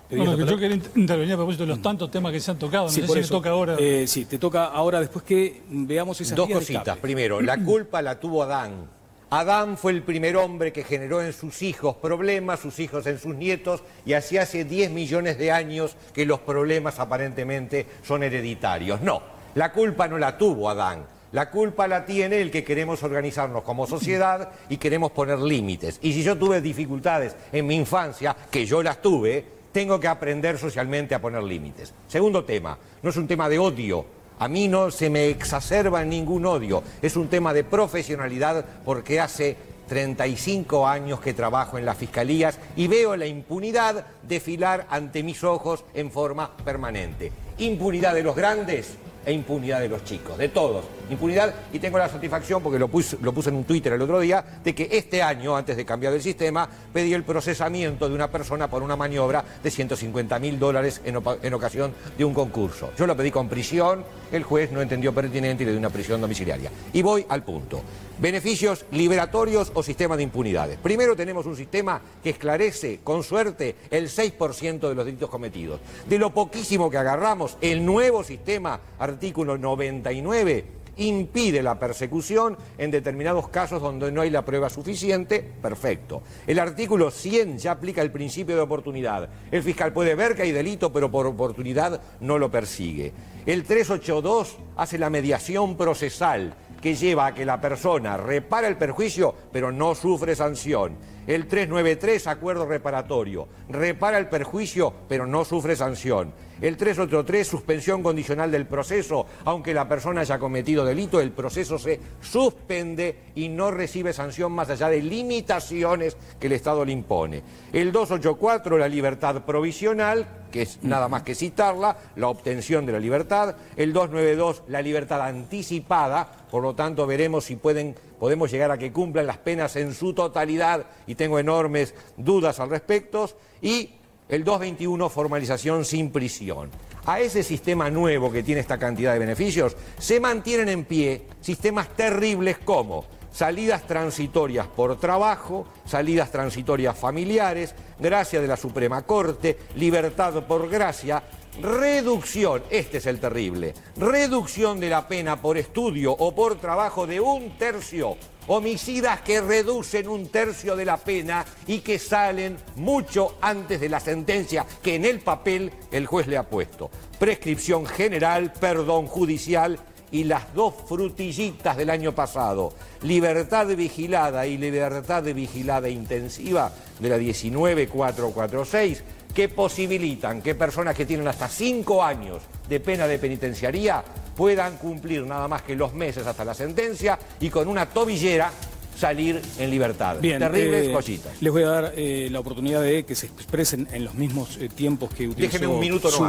Bueno, que yo quería intervenir a propósito de los tantos temas que se han tocado. No sé si me toca ahora. Sí, te toca ahora después que veamos esas vías. Dos cositas. Primero, la culpa la tuvo Adán. Adán fue el primer hombre que generó en sus hijos problemas, sus hijos en sus nietos, y así hace 10 millones de años que los problemas aparentemente son hereditarios. No, la culpa no la tuvo Adán. La culpa la tiene el que queremos organizarnos como sociedad y queremos poner límites. Y si yo tuve dificultades en mi infancia, que yo las tuve, tengo que aprender socialmente a poner límites. Segundo tema, no es un tema de odio. A mí no se me exacerba ningún odio. Es un tema de profesionalidad porque hace 35 años que trabajo en las fiscalías y veo la impunidad desfilar ante mis ojos en forma permanente. Impunidad de los grandes e impunidad de los chicos, de todos. Impunidad, y tengo la satisfacción, porque lo puse en un Twitter el otro día, de que este año, antes de cambiar el sistema, pedí el procesamiento de una persona por una maniobra de $150.000 en ocasión de un concurso. Yo lo pedí con prisión, el juez no entendió pertinente y le dio una prisión domiciliaria. Y voy al punto. Beneficios liberatorios o sistema de impunidades. Primero tenemos un sistema que esclarece, con suerte, el 6% de los delitos cometidos. De lo poquísimo que agarramos, el nuevo sistema, artículo 99, impide la persecución en determinados casos donde no hay la prueba suficiente, perfecto. El artículo 100 ya aplica el principio de oportunidad. El fiscal puede ver que hay delito, pero por oportunidad no lo persigue. El 382 hace la mediación procesal, que lleva a que la persona repara el perjuicio, pero no sufre sanción. El 393, acuerdo reparatorio, repara el perjuicio, pero no sufre sanción. El 383, suspensión condicional del proceso, aunque la persona haya cometido delito, el proceso se suspende y no recibe sanción más allá de limitaciones que el Estado le impone. El 284, la libertad provisional, que es nada más que citarla, la obtención de la libertad. El 292, la libertad anticipada, por lo tanto veremos si podemos llegar a que cumplan las penas en su totalidad, y tengo enormes dudas al respecto. Y el 221, formalización sin prisión. A ese sistema nuevo que tiene esta cantidad de beneficios, se mantienen en pie sistemas terribles como salidas transitorias por trabajo, salidas transitorias familiares, gracia de la Suprema Corte, libertad por gracia, reducción, este es el terrible, reducción de la pena por estudio o por trabajo de 1/3, homicidas que reducen 1/3 de la pena y que salen mucho antes de la sentencia que en el papel el juez le ha puesto. Prescripción general, perdón judicial y las dos frutillitas del año pasado, libertad vigilada y libertad vigilada intensiva de la 19446, que posibilitan que personas que tienen hasta 5 años de pena de penitenciaría puedan cumplir nada más que los meses hasta la sentencia y con una tobillera salir en libertad. Bien, terribles cositas. Les voy a dar la oportunidad de que se expresen en los mismos tiempos que utilizó. Déjeme un minuto un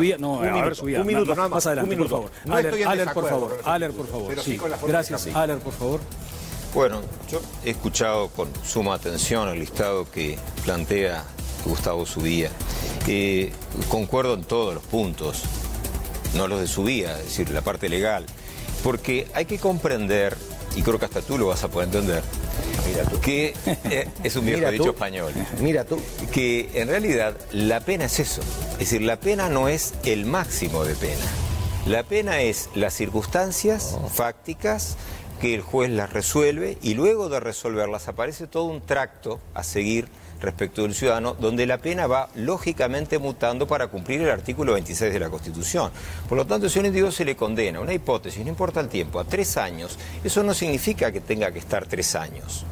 minuto nada más. Más adelante, por favor. No estoy en Aller, por desacuerdo, favor. Aller, por favor. Pero sí. sí con la Gracias. Aller, por favor. Bueno, yo he escuchado con suma atención el listado que plantea Gustavo Subía. Concuerdo en todos los puntos, no los de Subía, es decir, la parte legal, porque hay que comprender, y creo que hasta tú lo vas a poder entender, que es un viejo dicho español. Mira tú. Que en realidad la pena es eso, es decir, la pena no es el máximo de pena, la pena es las circunstancias fácticas, que el juez las resuelve y luego de resolverlas aparece todo un tracto a seguir respecto del ciudadano, donde la pena va lógicamente mutando para cumplir el artículo 26 de la Constitución. Por lo tanto, si a un individuo se le condena una hipótesis, no importa el tiempo, a 3 años, eso no significa que tenga que estar 3 años.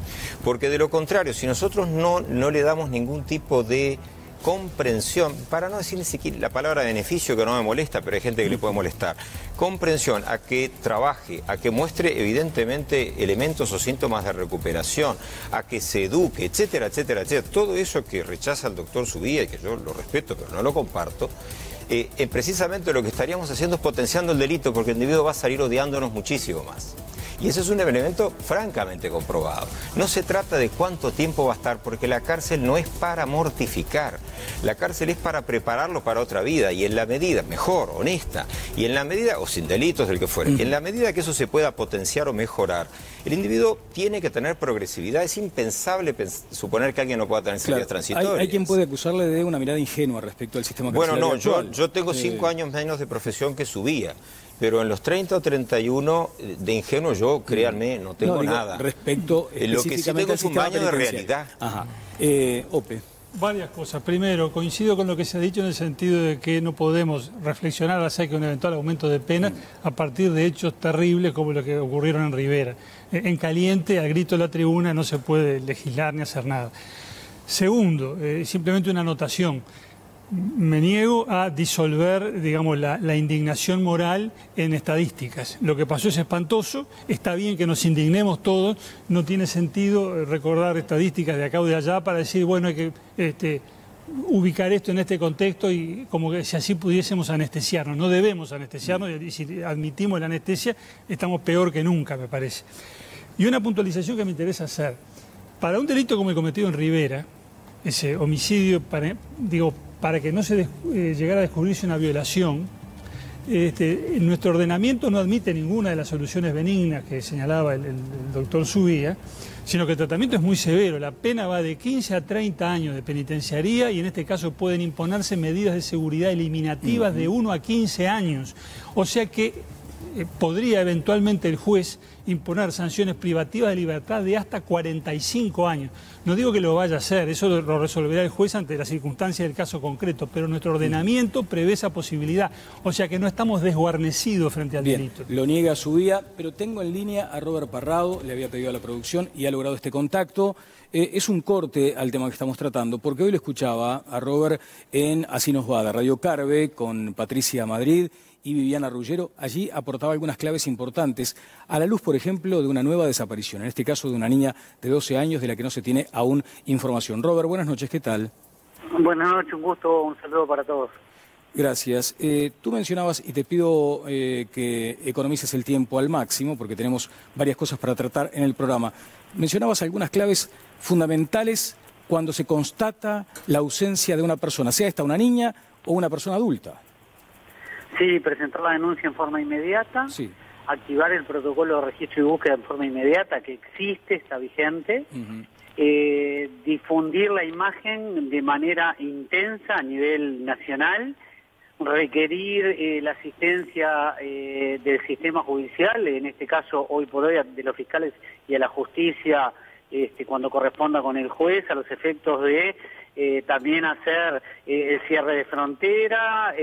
Porque de lo contrario, si nosotros no le damos ningún tipo de comprensión, para no decir ni siquiera la palabra beneficio, que no me molesta, pero hay gente que le puede molestar, comprensión, a que trabaje, a que muestre evidentemente elementos o síntomas de recuperación, a que se eduque, etcétera, etcétera, etcétera. Todo eso que rechaza el doctor Subía y que yo lo respeto pero no lo comparto, precisamente lo que estaríamos haciendo es potenciando el delito, porque el individuo va a salir odiándonos muchísimo más. Y ese es un elemento francamente comprobado. No se trata de cuánto tiempo va a estar, porque la cárcel no es para mortificar. La cárcel es para prepararlo para otra vida, y en la medida, mejor, honesta, y en la medida, o sin delitos del que fuera, y en la medida que eso se pueda potenciar o mejorar, el individuo tiene que tener progresividad. Es impensable suponer que alguien no pueda tener salidas transitorias. Hay quien puede acusarle de una mirada ingenua respecto al sistema carcelario. Bueno, no, yo tengo 5 años menos de profesión que Subía. Pero en los 30 o 31 de ingenuo yo, créanme, no tengo nada. Respecto lo que sí tengo es un baño de realidad. Ajá. Ope. Varias cosas. Primero, coincido con lo que se ha dicho en el sentido de que no podemos reflexionar acerca de un eventual aumento de pena a partir de hechos terribles como los que ocurrieron en Rivera. En caliente, al grito de la tribuna, no se puede legislar ni hacer nada. Segundo, simplemente una anotación. Me niego a disolver, digamos, la indignación moral en estadísticas. Lo que pasó es espantoso, está bien que nos indignemos todos, no tiene sentido recordar estadísticas de acá o de allá para decir, bueno, hay que ubicar esto en este contexto y como que si así pudiésemos anestesiarnos. No debemos anestesiarnos y si admitimos la anestesia estamos peor que nunca, me parece. Y una puntualización que me interesa hacer. Para un delito como el cometido en Rivera, ese homicidio, para que no se llegara a descubrirse una violación, nuestro ordenamiento no admite ninguna de las soluciones benignas que señalaba el doctor Subía, sino que el tratamiento es muy severo. La pena va de 15 a 30 años de penitenciaría y en este caso pueden imponerse medidas de seguridad eliminativas de 1 a 15 años. O sea que podría eventualmente el juez imponer sanciones privativas de libertad de hasta 45 años. No digo que lo vaya a hacer, eso lo resolverá el juez ante las circunstancias del caso concreto, pero nuestro ordenamiento prevé esa posibilidad. O sea que no estamos desguarnecidos frente al delito. Lo niega Subía, pero tengo en línea a Robert Parrado, le había pedido a la producción y ha logrado este contacto. Es un corte al tema que estamos tratando, porque hoy lo escuchaba a Robert en Así nos va, de Radio Carve, con Patricia Madrid y Viviana Ruggiero. Allí aportaba algunas claves importantes a la luz, por ejemplo, de una nueva desaparición, en este caso de una niña de 12 años de la que no se tiene aún información. Robert, buenas noches, ¿qué tal? Buenas noches, un gusto, un saludo para todos. Gracias. Tú mencionabas, y te pido que economices el tiempo al máximo, porque tenemos varias cosas para tratar en el programa. Mencionabas algunas claves fundamentales cuando se constata la ausencia de una persona, sea esta una niña o una persona adulta. Sí, presentar la denuncia en forma inmediata, sí. Activar el protocolo de registro y búsqueda en forma inmediata, que existe, está vigente, difundir la imagen de manera intensa a nivel nacional, requerir la asistencia del sistema judicial, en este caso hoy por hoy de los fiscales y a la justicia cuando corresponda con el juez, a los efectos de también hacer el cierre de frontera,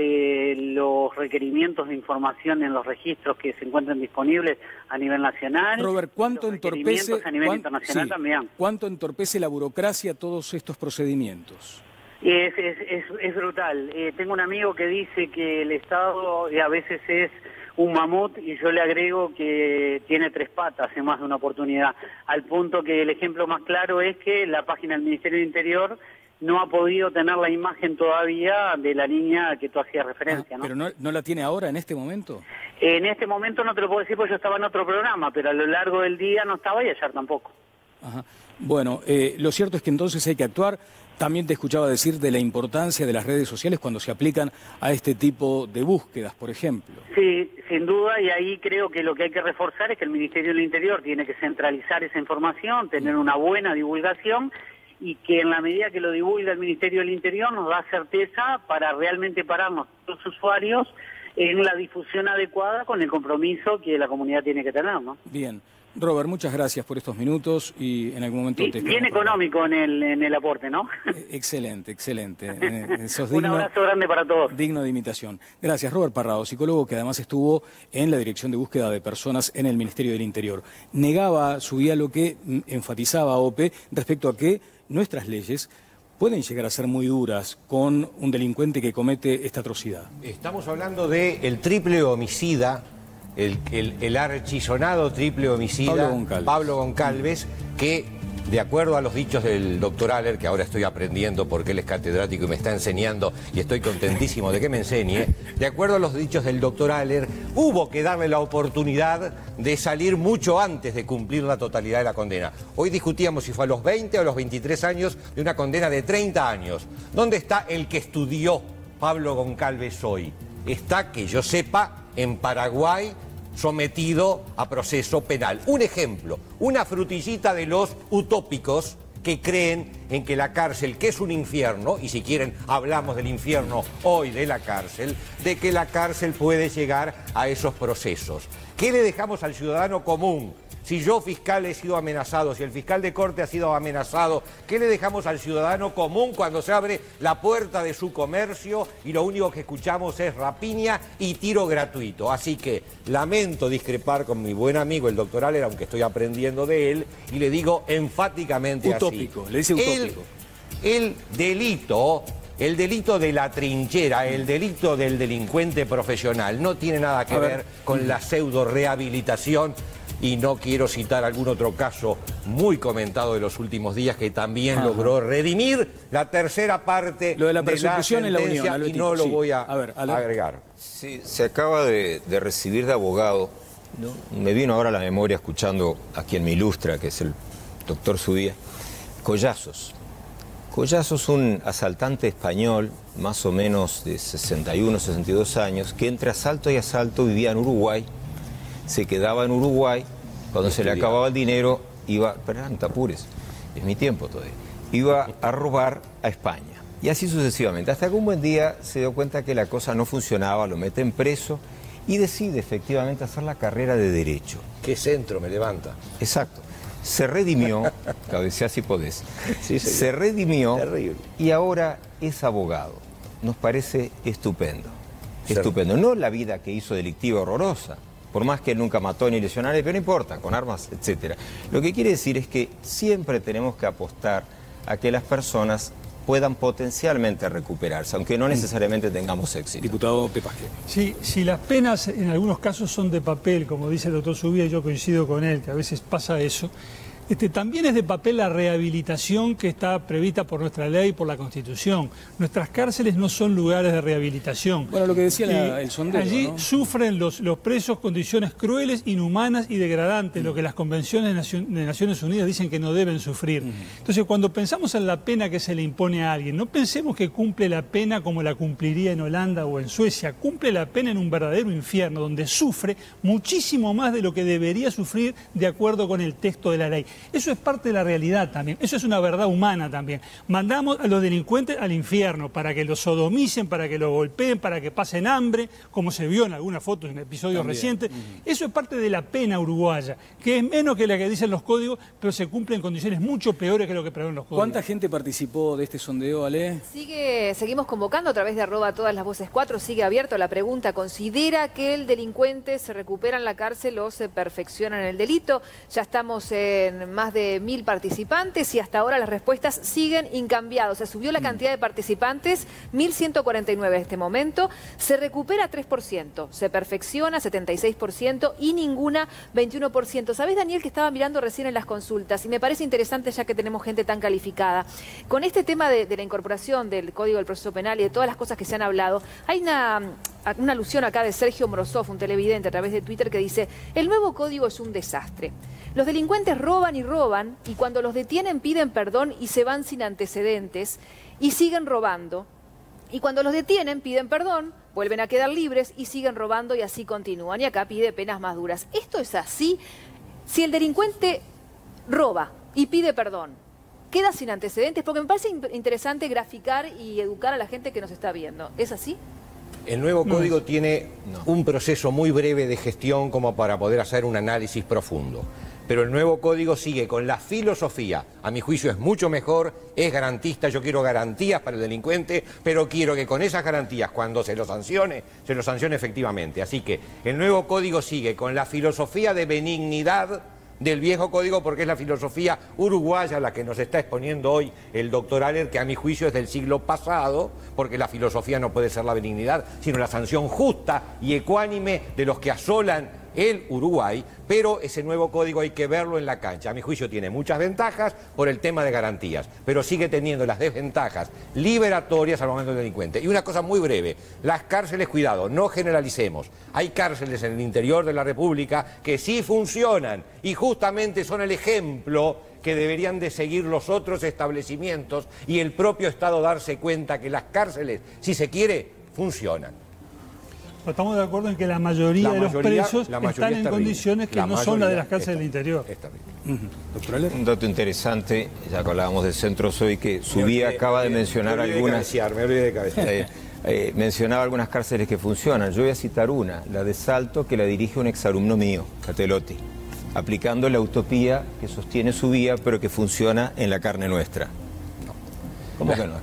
los requerimientos de información en los registros que se encuentren disponibles a nivel nacional. Robert, ¿cuánto entorpece a nivel internacional también? ¿Cuánto entorpece la burocracia todos estos procedimientos? Es brutal. Tengo un amigo que dice que el Estado a veces es un mamut y yo le agrego que tiene 3 patas en más de una oportunidad, al punto que el ejemplo más claro es que la página del Ministerio del Interior no ha podido tener la imagen todavía de la niña que tú hacías referencia, ¿no? ¿Pero no la tiene ahora, en este momento? En este momento no te lo puedo decir porque yo estaba en otro programa, pero a lo largo del día no estaba y ayer tampoco. Ajá. Bueno, lo cierto es que entonces hay que actuar. También te escuchaba decir de la importancia de las redes sociales cuando se aplican a este tipo de búsquedas, por ejemplo. Sí, sin duda, y ahí creo que lo que hay que reforzar es que el Ministerio del Interior tiene que centralizar esa información, tener una buena divulgación, y que en la medida que lo divulga el Ministerio del Interior nos da certeza para realmente pararnos los usuarios en la difusión adecuada con el compromiso que la comunidad tiene que tener, ¿no? Bien. Robert, muchas gracias por estos minutos y en algún momento te bien económico en el aporte, ¿no? Excelente, excelente. Un abrazo grande para todos. Digno de imitación. Gracias, Robert Parrado, psicólogo que además estuvo en la Dirección de Búsqueda de Personas en el Ministerio del Interior. Negaba, subía lo que enfatizaba OPE respecto a que nuestras leyes pueden llegar a ser muy duras con un delincuente que comete esta atrocidad. Estamos hablando del triple homicida, el archisonado triple homicida Pablo Goncalves, que de acuerdo a los dichos del doctor Haller, que ahora estoy aprendiendo porque él es catedrático y me está enseñando y estoy contentísimo de que me enseñe, de acuerdo a los dichos del doctor Haller, hubo que darle la oportunidad de salir mucho antes de cumplir la totalidad de la condena. Hoy discutíamos si fue a los 20 o a los 23 años de una condena de 30 años. ¿Dónde está el que estudió Pablo Goncalves hoy? Está, que yo sepa, en Paraguay, sometido a proceso penal. Un ejemplo, una frutillita de los utópicos que creen en que la cárcel, que es un infierno, y si quieren hablamos del infierno hoy de la cárcel, de que la cárcel puede llegar a esos procesos. ¿Qué le dejamos al ciudadano común? Si yo, fiscal, he sido amenazado, si el fiscal de corte ha sido amenazado, ¿qué le dejamos al ciudadano común cuando se abre la puerta de su comercio y lo único que escuchamos es rapiña y tiro gratuito? Así que lamento discrepar con mi buen amigo el doctor Haller, aunque estoy aprendiendo de él, y le digo enfáticamente utópico, así. Le dice utópico. El delito de la trinchera, el delito del delincuente profesional, no tiene nada que ver con la pseudo rehabilitación. Y no quiero citar algún otro caso muy comentado de los últimos días que también logró redimir la tercera parte lo de la persecución en la Unión, y no lo voy a agregar. Sí, se acaba de recibir de abogado, ¿no? Me vino ahora a la memoria escuchando a quien me ilustra, que es el doctor Zubía, Collazos. Collazos, un asaltante español, más o menos de 61, 62 años, que entre asalto y asalto vivía en Uruguay, se quedaba en Uruguay, cuando se le acababa el dinero, iba, perdón, no te apures, es mi tiempo todavía, iba a robar a España. Y así sucesivamente, hasta que un buen día se dio cuenta que la cosa no funcionaba, lo meten preso y decide efectivamente hacer la carrera de Derecho. ¿Qué centro me levanta? Exacto. Se redimió, cabecea si podés, sí, se redimió. Terrible. Y ahora es abogado. Nos parece estupendo. Estupendo. No la vida que hizo delictiva horrorosa, por más que él nunca mató ni lesionó a nadie, pero no importa, con armas, etc. Lo que quiere decir es que siempre tenemos que apostar a que las personas puedan potencialmente recuperarse, aunque no necesariamente tengamos éxito. Diputado Pepasque. Sí, si las penas en algunos casos son de papel, como dice el doctor Zubía, y yo coincido con él, que a veces pasa eso, también es de papel la rehabilitación que está prevista por nuestra ley y por la Constitución. Nuestras cárceles no son lugares de rehabilitación. Bueno, lo que decía el sondeo, allí ¿no? sufren los presos condiciones crueles, inhumanas y degradantes, lo que las convenciones de Naciones Unidas dicen que no deben sufrir. Entonces, cuando pensamos en la pena que se le impone a alguien, no pensemos que cumple la pena como la cumpliría en Holanda o en Suecia. Cumple la pena en un verdadero infierno, donde sufre muchísimo más de lo que debería sufrir de acuerdo con el texto de la ley. Eso es parte de la realidad también, eso es una verdad humana también. Mandamos a los delincuentes al infierno para que los sodomicen, para que los golpeen, para que pasen hambre, como se vio en algunas fotos en episodios recientes. Eso es parte de la pena uruguaya, que es menos que la que dicen los códigos, pero se cumple en condiciones mucho peores que lo que prevén los códigos. ¿Cuánta gente participó de este sondeo, Ale? Seguimos convocando a través de @todas-las-voces4, sigue abierto la pregunta. ¿Considera que el delincuente se recupera en la cárcel o se perfecciona en el delito? Ya estamos en más de 1000 participantes y hasta ahora las respuestas siguen incambiadas. Se subió la cantidad de participantes, 1149 en este momento. Se recupera 3%, se perfecciona 76% y ninguna 21%. ¿Sabés, Daniel, que estaba mirando recién en las consultas? Y me parece interesante, ya que tenemos gente tan calificada. Con este tema de la incorporación del Código del Proceso Penal y de todas las cosas que se han hablado, hay una alusión acá de Sergio Morozov, un televidente, a través de Twitter, que dice: el nuevo código es un desastre. Los delincuentes roban y cuando los detienen piden perdón y se van sin antecedentes y siguen robando. Y cuando los detienen piden perdón, vuelven a quedar libres y siguen robando y así continúan. Y acá pide penas más duras. ¿Esto es así? Si el delincuente roba y pide perdón, ¿queda sin antecedentes? Porque me parece interesante graficar y educar a la gente que nos está viendo. ¿Es así? El nuevo código tiene un proceso muy breve de gestión como para poder hacer un análisis profundo. pero el nuevo código sigue con la filosofía. A mi juicio es mucho mejor, es garantista, yo quiero garantías para el delincuente, pero quiero que con esas garantías, cuando se lo sancione efectivamente. Así que el nuevo código sigue con la filosofía de benignidad del viejo código, porque es la filosofía uruguaya la que nos está exponiendo hoy el doctor Haller, que a mi juicio es del siglo pasado, porque la filosofía no puede ser la benignidad, sino la sanción justa y ecuánime de los que asolan el Uruguay, pero ese nuevo código hay que verlo en la cancha. A mi juicio tiene muchas ventajas por el tema de garantías, pero sigue teniendo las desventajas liberatorias al momento del delincuente. Y una cosa muy breve, las cárceles, cuidado, no generalicemos. Hay cárceles en el interior de la República que sí funcionan y justamente son el ejemplo que deberían de seguir los otros establecimientos y el propio Estado darse cuenta que las cárceles, si se quiere, funcionan. Estamos de acuerdo en que la mayoría de los presos están en condiciones que no son las de las cárceles del interior. Doctor Haller. Un dato interesante, ya que hablábamos del Centro Soy, que Subía acaba de mencionar algunas... Me olvidé de cabecear. Mencionaba algunas cárceles que funcionan. Yo voy a citar una, la de Salto, que la dirige un exalumno mío, Catelotti, aplicando la utopía que sostiene Subía, pero que funciona en la carne nuestra. ¿Cómo que no?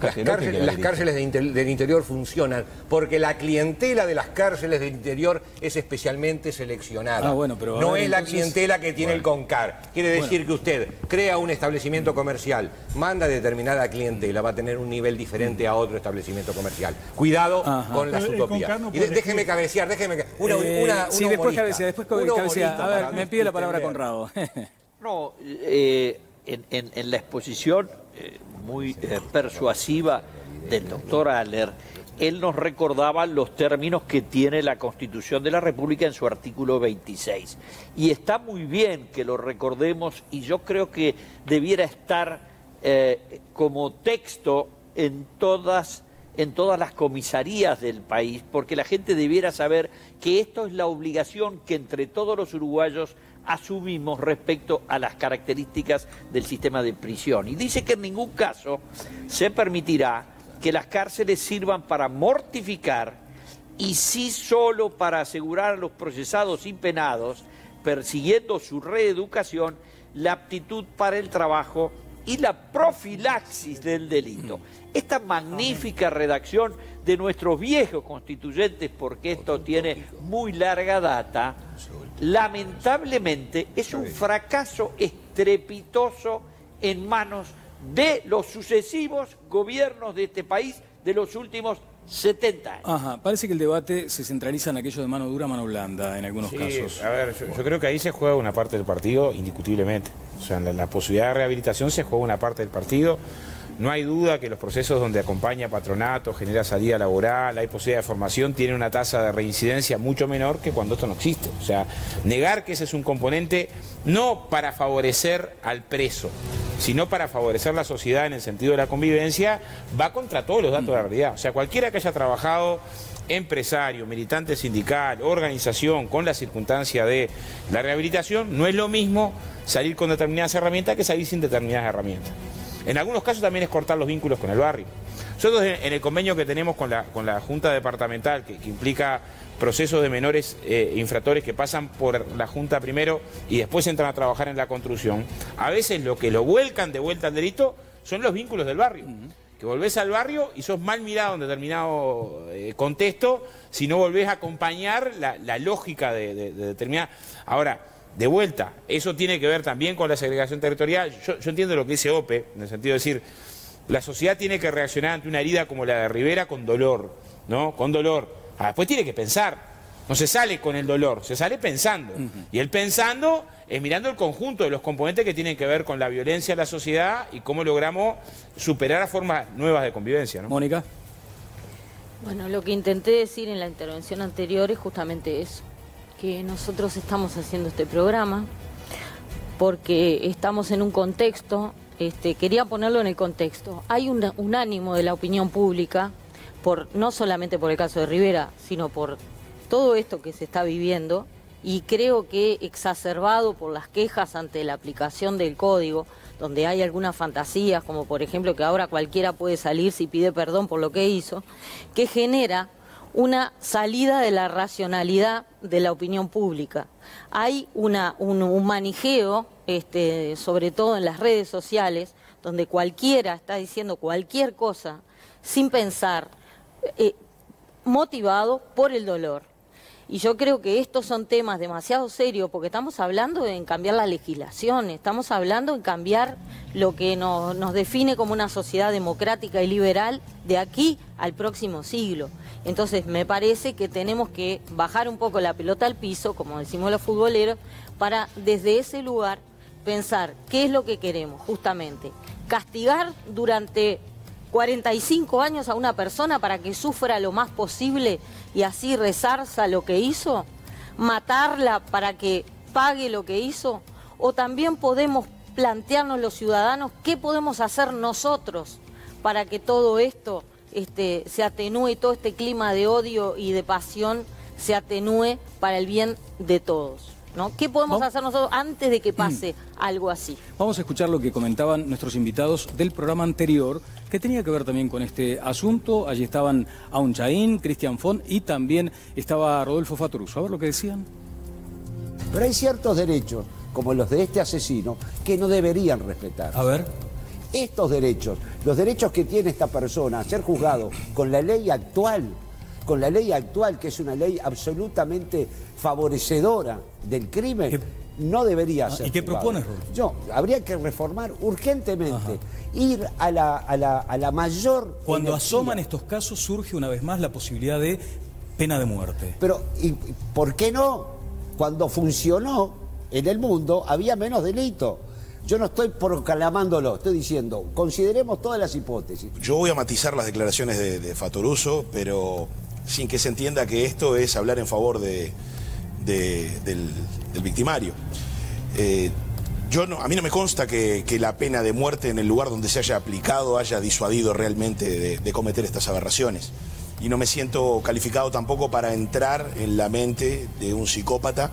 Las cárceles del interior funcionan porque la clientela de las cárceles del interior es especialmente seleccionada. Bueno, pero no es la clientela que tiene el CONCAR. Quiere decir que usted crea un establecimiento comercial, manda determinada clientela, va a tener un nivel diferente a otro establecimiento comercial. Cuidado con las utopías. Y déjeme cabecear, sí, después cabecea. A ver, me pide la palabra Conrado. No, en la exposición muy persuasiva del doctor Haller, él nos recordaba los términos que tiene la Constitución de la República en su artículo 26. Y está muy bien que lo recordemos, y yo creo que debiera estar como texto en todas las comisarías del país, porque la gente debiera saber que esto es la obligación que entre todos los uruguayos asumimos respecto a las características del sistema de prisión. Y dice que en ningún caso se permitirá que las cárceles sirvan para mortificar y sí solo para asegurar a los procesados y penados, persiguiendo su reeducación, la aptitud para el trabajo y la profilaxis del delito. Esta magnífica redacción de nuestros viejos constituyentes, porque esto tiene muy larga data, lamentablemente es un fracaso estrepitoso en manos de los sucesivos gobiernos de este país de los últimos 70 años. Parece que el debate se centraliza en aquello de mano dura, mano blanda, en algunos casos. A ver, yo creo que ahí se juega una parte del partido, indiscutiblemente. O sea, en la posibilidad de rehabilitación se juega una parte del partido. No hay duda que los procesos donde acompaña patronato, genera salida laboral, hay posibilidad de formación, tienen una tasa de reincidencia mucho menor que cuando esto no existe. O sea, negar que ese es un componente no para favorecer al preso, sino para favorecer la sociedad en el sentido de la convivencia, va contra todos los datos de la realidad. O sea, cualquiera que haya trabajado, empresario, militante sindical, organización, con la circunstancia de la rehabilitación, no es lo mismo salir con determinadas herramientas que salir sin determinadas herramientas. En algunos casos también es cortar los vínculos con el barrio. Nosotros en el convenio que tenemos con la Junta Departamental, que implica procesos de menores infractores que pasan por la Junta primero y después entran a trabajar en la construcción, a veces lo que lo vuelcan de vuelta al delito son los vínculos del barrio. Que volvés al barrio y sos mal mirado en determinado contexto si no volvés a acompañar la lógica de determinada... Ahora, de vuelta, eso tiene que ver también con la segregación territorial. Yo entiendo lo que dice Ope, en el sentido de decir, la sociedad tiene que reaccionar ante una herida como la de Rivera con dolor, ¿no? Con dolor. Después tiene que pensar. No se sale con el dolor, se sale pensando. Y el pensando es mirando el conjunto de los componentes que tienen que ver con la violencia en la sociedad y cómo logramos superar a formas nuevas de convivencia, ¿no? Mónica. Bueno, lo que intenté decir en la intervención anterior es justamente eso, que nosotros estamos haciendo este programa porque estamos en un contexto, quería ponerlo en el contexto, hay un ánimo de la opinión pública, no solamente por el caso de Rivera, sino por todo esto que se está viviendo, y creo que exacerbado por las quejas ante la aplicación del código, donde hay algunas fantasías, como por ejemplo que ahora cualquiera puede salir si pide perdón por lo que hizo, que genera una salida de la racionalidad de la opinión pública. Hay un manijeo sobre todo en las redes sociales, donde cualquiera está diciendo cualquier cosa sin pensar, motivado por el dolor. Y yo creo que estos son temas demasiado serios, porque estamos hablando en cambiar la legislación, estamos hablando en cambiar lo que nos define como una sociedad democrática y liberal de aquí al próximo siglo. Entonces me parece que tenemos que bajar un poco la pelota al piso, como decimos los futboleros, para desde ese lugar pensar qué es lo que queremos, justamente. Castigar durante 45 años a una persona para que sufra lo más posible y así resarza lo que hizo, matarla para que pague lo que hizo, o también podemos plantearnos los ciudadanos qué podemos hacer nosotros para que todo esto se atenúe, todo este clima de odio y de pasión se atenúe para el bien de todos, ¿no? ¿Qué podemos hacer nosotros antes de que pase algo así? Vamos a escuchar lo que comentaban nuestros invitados del programa anterior, que tenía que ver también con este asunto. Allí estaban Aún Chaín, Cristian Font y también estaba Rodolfo Fattoruso. A ver lo que decían. Pero hay ciertos derechos, como los de este asesino, que no deberían respetar. A ver. Estos derechos, los derechos que tiene esta persona a ser juzgado con la ley actual, que es una ley absolutamente favorecedora del crimen, no debería ser. ¿Y qué propones, Rodolfo? Habría que reformar urgentemente, ir a la mayor... Cuando energía. asoman estos casos surge una vez más la posibilidad de pena de muerte. Pero, ¿y por qué no? Cuando funcionó en el mundo había menos delito. Yo no estoy proclamándolo, estoy diciendo, consideremos todas las hipótesis. Yo voy a matizar las declaraciones de Fattoruso, pero sin que se entienda que esto es hablar en favor del victimario. A mí no me consta que la pena de muerte en el lugar donde se haya aplicado haya disuadido realmente de cometer estas aberraciones. Y no me siento calificado tampoco para entrar en la mente de un psicópata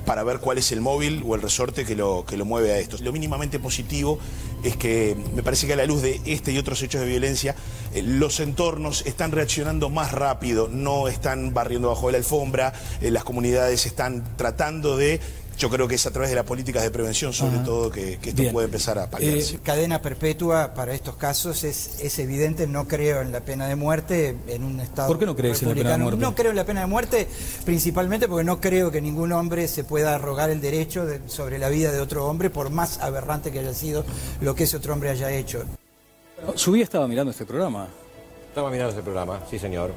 para ver cuál es el móvil o el resorte que lo mueve a esto. Lo mínimamente positivo es que me parece que a la luz de este y otros hechos de violencia, los entornos están reaccionando más rápido, no están barriendo bajo de la alfombra, las comunidades están tratando de... Yo creo que es a través de las políticas de prevención, sobre todo, que esto puede empezar a paliarse. Cadena perpetua para estos casos es evidente. No creo en la pena de muerte en un Estado. ¿Por qué no crees en la pena de muerte? No creo en la pena de muerte, principalmente porque no creo que ningún hombre se pueda arrogar el derecho sobre la vida de otro hombre, por más aberrante que haya sido lo que ese otro hombre haya hecho. Subí estaba mirando este programa. Estaba mirando este programa, sí señor.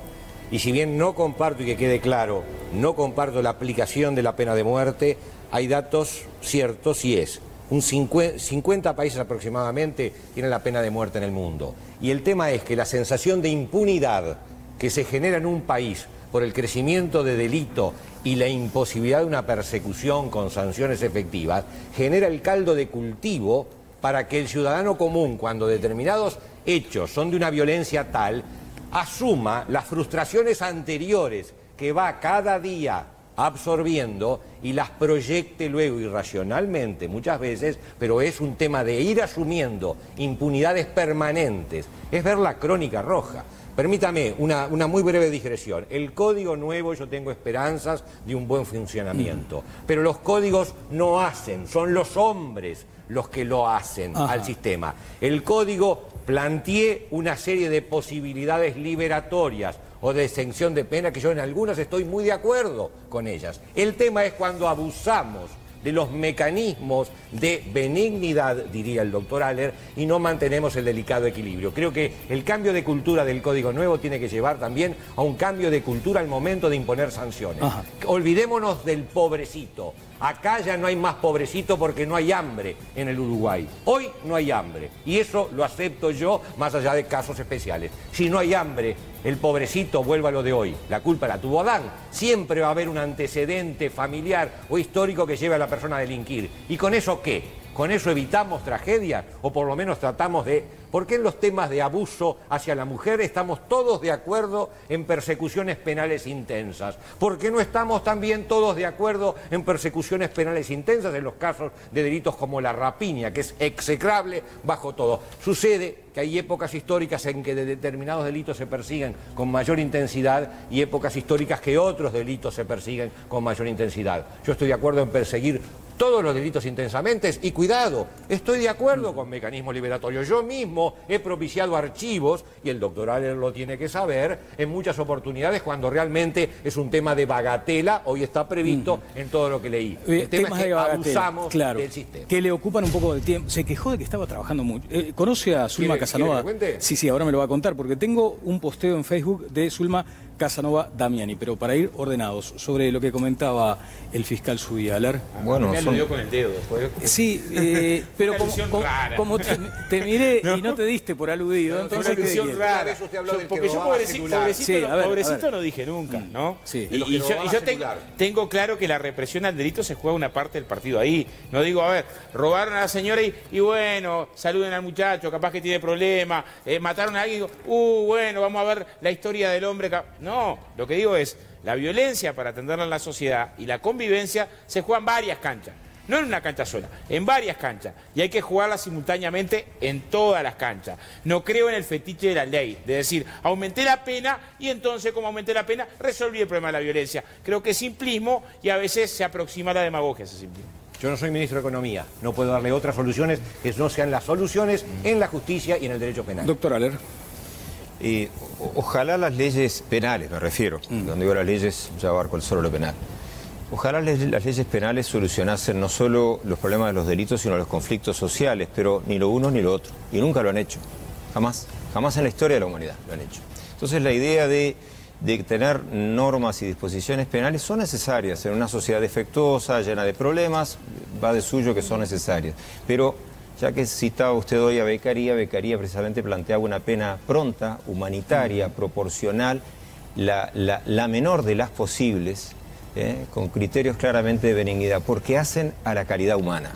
Y si bien no comparto, y que quede claro, no comparto la aplicación de la pena de muerte, hay datos ciertos y es, 50 países aproximadamente tienen la pena de muerte en el mundo. Y el tema es que la sensación de impunidad que se genera en un país por el crecimiento de delito y la imposibilidad de una persecución con sanciones efectivas, genera el caldo de cultivo para que el ciudadano común, cuando determinados hechos son de una violencia tal, asuma las frustraciones anteriores que va cada día absorbiendo y las proyecte luego irracionalmente muchas veces, pero es un tema de ir asumiendo impunidades permanentes. Es ver la crónica roja. Permítame una muy breve digresión. El código nuevo, yo tengo esperanzas de un buen funcionamiento, pero los códigos no hacen, son los hombres los que lo hacen al sistema. El código planteé una serie de posibilidades liberatorias o de exención de pena, que yo en algunas estoy muy de acuerdo con ellas. El tema es cuando abusamos de los mecanismos de benignidad, diría el doctor Haller, y no mantenemos el delicado equilibrio. Creo que el cambio de cultura del Código Nuevo tiene que llevar también a un cambio de cultura al momento de imponer sanciones. Olvidémonos del pobrecito. Acá ya no hay más pobrecito porque no hay hambre en el Uruguay. Hoy no hay hambre y eso lo acepto yo, más allá de casos especiales. Si no hay hambre, el pobrecito, vuelva a lo de hoy, la culpa la tuvo Adán. Siempre va a haber un antecedente familiar o histórico que lleve a la persona a delinquir. ¿Y con eso qué? ¿Con eso evitamos tragedias? O por lo menos tratamos de... ¿Por qué en los temas de abuso hacia la mujer estamos todos de acuerdo en persecuciones penales intensas? ¿Por qué no estamos también todos de acuerdo en persecuciones penales intensas en los casos de delitos como la rapiña, que es execrable bajo todo? Sucede que hay épocas históricas en que de determinados delitos se persiguen con mayor intensidad y épocas históricas que otros delitos se persiguen con mayor intensidad. Yo estoy de acuerdo en perseguir todos los delitos intensamente, y cuidado, estoy de acuerdo con mecanismos liberatorios. Yo mismo he propiciado archivos, y el doctor Aller lo tiene que saber, en muchas oportunidades cuando realmente es un tema de bagatela, hoy está previsto en todo lo que leí. El tema es que abusamos del sistema. Que le ocupan un poco de tiempo. Se quejó de que estaba trabajando mucho. ¿Conoce a Zulma Casanova? Sí, ahora me lo va a contar, porque tengo un posteo en Facebook de Zulma Casanova Damiani, pero para ir ordenados, sobre lo que comentaba el fiscal Zubialer. Bueno, me aludió con el dedo después. Sí, pero como te miré y no te diste por aludido, entonces una alusión rara. Porque yo pobrecito no dije nunca, ¿no? Sí. Y yo tengo claro que la represión al delito se juega una parte del partido ahí. No digo, a ver, robaron a la señora y bueno, saluden al muchacho, capaz que tiene problemas, mataron a alguien y digo, bueno, vamos a ver la historia del hombre. No, lo que digo es, la violencia para atenderla en la sociedad y la convivencia se juegan varias canchas. No en una cancha sola, en varias canchas. Y hay que jugarla simultáneamente en todas las canchas. No creo en el fetiche de la ley, de decir, aumenté la pena y entonces como aumenté la pena, resolví el problema de la violencia. Creo que es simplismo y a veces se aproxima a la demagogia ese simplismo. Yo no soy ministro de Economía, no puedo darle otras soluciones que no sean las soluciones en la justicia y en el derecho penal. Doctor Aller. Ojalá las leyes penales, me refiero, cuando digo las leyes ya abarco solo lo penal. Ojalá las leyes penales solucionasen no solo los problemas de los delitos, sino los conflictos sociales, pero ni lo uno ni lo otro. Y nunca lo han hecho, jamás, jamás en la historia de la humanidad lo han hecho. Entonces la idea de tener normas y disposiciones penales son necesarias en una sociedad defectuosa, llena de problemas, va de suyo que son necesarias. Pero ya que citaba usted hoy a Beccaria precisamente planteaba una pena pronta, humanitaria, proporcional, la menor de las posibles, con criterios claramente de benignidad, porque hacen a la caridad humana.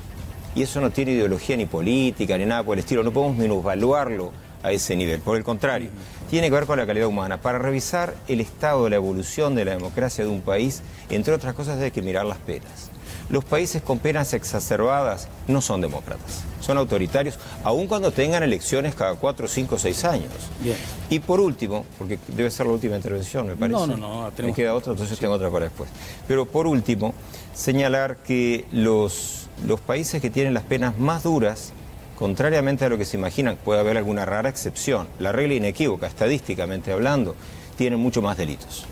Y eso no tiene ideología ni política, ni nada por el estilo, no podemos minusvaluarlo a ese nivel, por el contrario, tiene que ver con la calidad humana. Para revisar el estado de la evolución de la democracia de un país, entre otras cosas hay que mirar las penas. Los países con penas exacerbadas no son demócratas, son autoritarios, aun cuando tengan elecciones cada 4, 5, 6 años. Bien. Y por último, porque debe ser la última intervención, me parece. No. Me queda otra, entonces tengo otra para después. Pero por último, señalar que los países que tienen las penas más duras, contrariamente a lo que se imaginan, puede haber alguna rara excepción, la regla inequívoca, estadísticamente hablando, tienen mucho más delitos.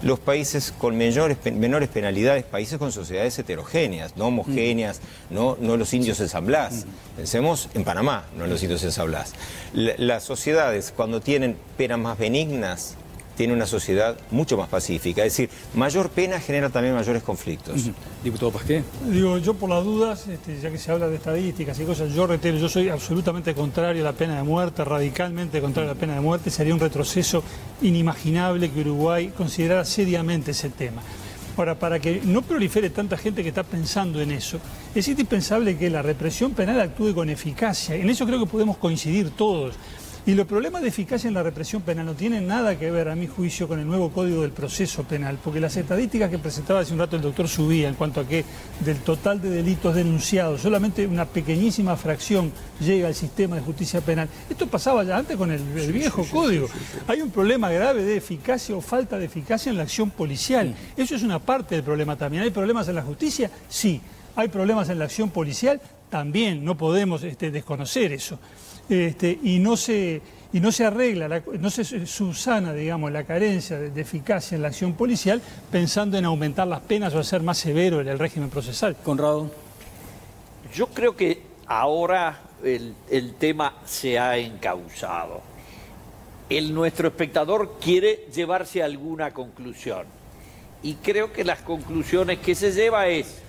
Los países con menores penalidades, países con sociedades heterogéneas, no homogéneas, no los indios en San Blas. Pensemos en Panamá, no en los indios en San Blas. Las sociedades, cuando tienen penas más benignas, tienen una sociedad mucho más pacífica. Es decir, mayor pena genera también mayores conflictos. Diputado Pasqué. Digo, yo por las dudas, ya que se habla de estadísticas y cosas, yo reitero, yo soy absolutamente contrario a la pena de muerte, radicalmente contrario a la pena de muerte. Sería un retroceso inimaginable que Uruguay considerara seriamente ese tema. Ahora, para que no prolifere tanta gente que está pensando en eso, es indispensable que la represión penal actúe con eficacia. En eso creo que podemos coincidir todos. Y los problemas de eficacia en la represión penal no tienen nada que ver, a mi juicio, con el nuevo Código del Proceso Penal, porque las estadísticas que presentaba hace un rato el doctor Subía en cuanto a que del total de delitos denunciados, solamente una pequeñísima fracción llega al sistema de justicia penal. Esto pasaba ya antes con el viejo Código. Hay un problema grave de eficacia o falta de eficacia en la acción policial. Eso es una parte del problema también. ¿Hay problemas en la justicia? Sí. ¿Hay problemas en la acción policial? También. No podemos desconocer eso. Y no se arregla, no se subsana, digamos, la carencia de eficacia en la acción policial pensando en aumentar las penas o hacer más severo el régimen procesal. Conrado. Yo creo que ahora el tema se ha encauzado. Nuestro espectador quiere llevarse a alguna conclusión. Y creo que las conclusiones que se lleva es,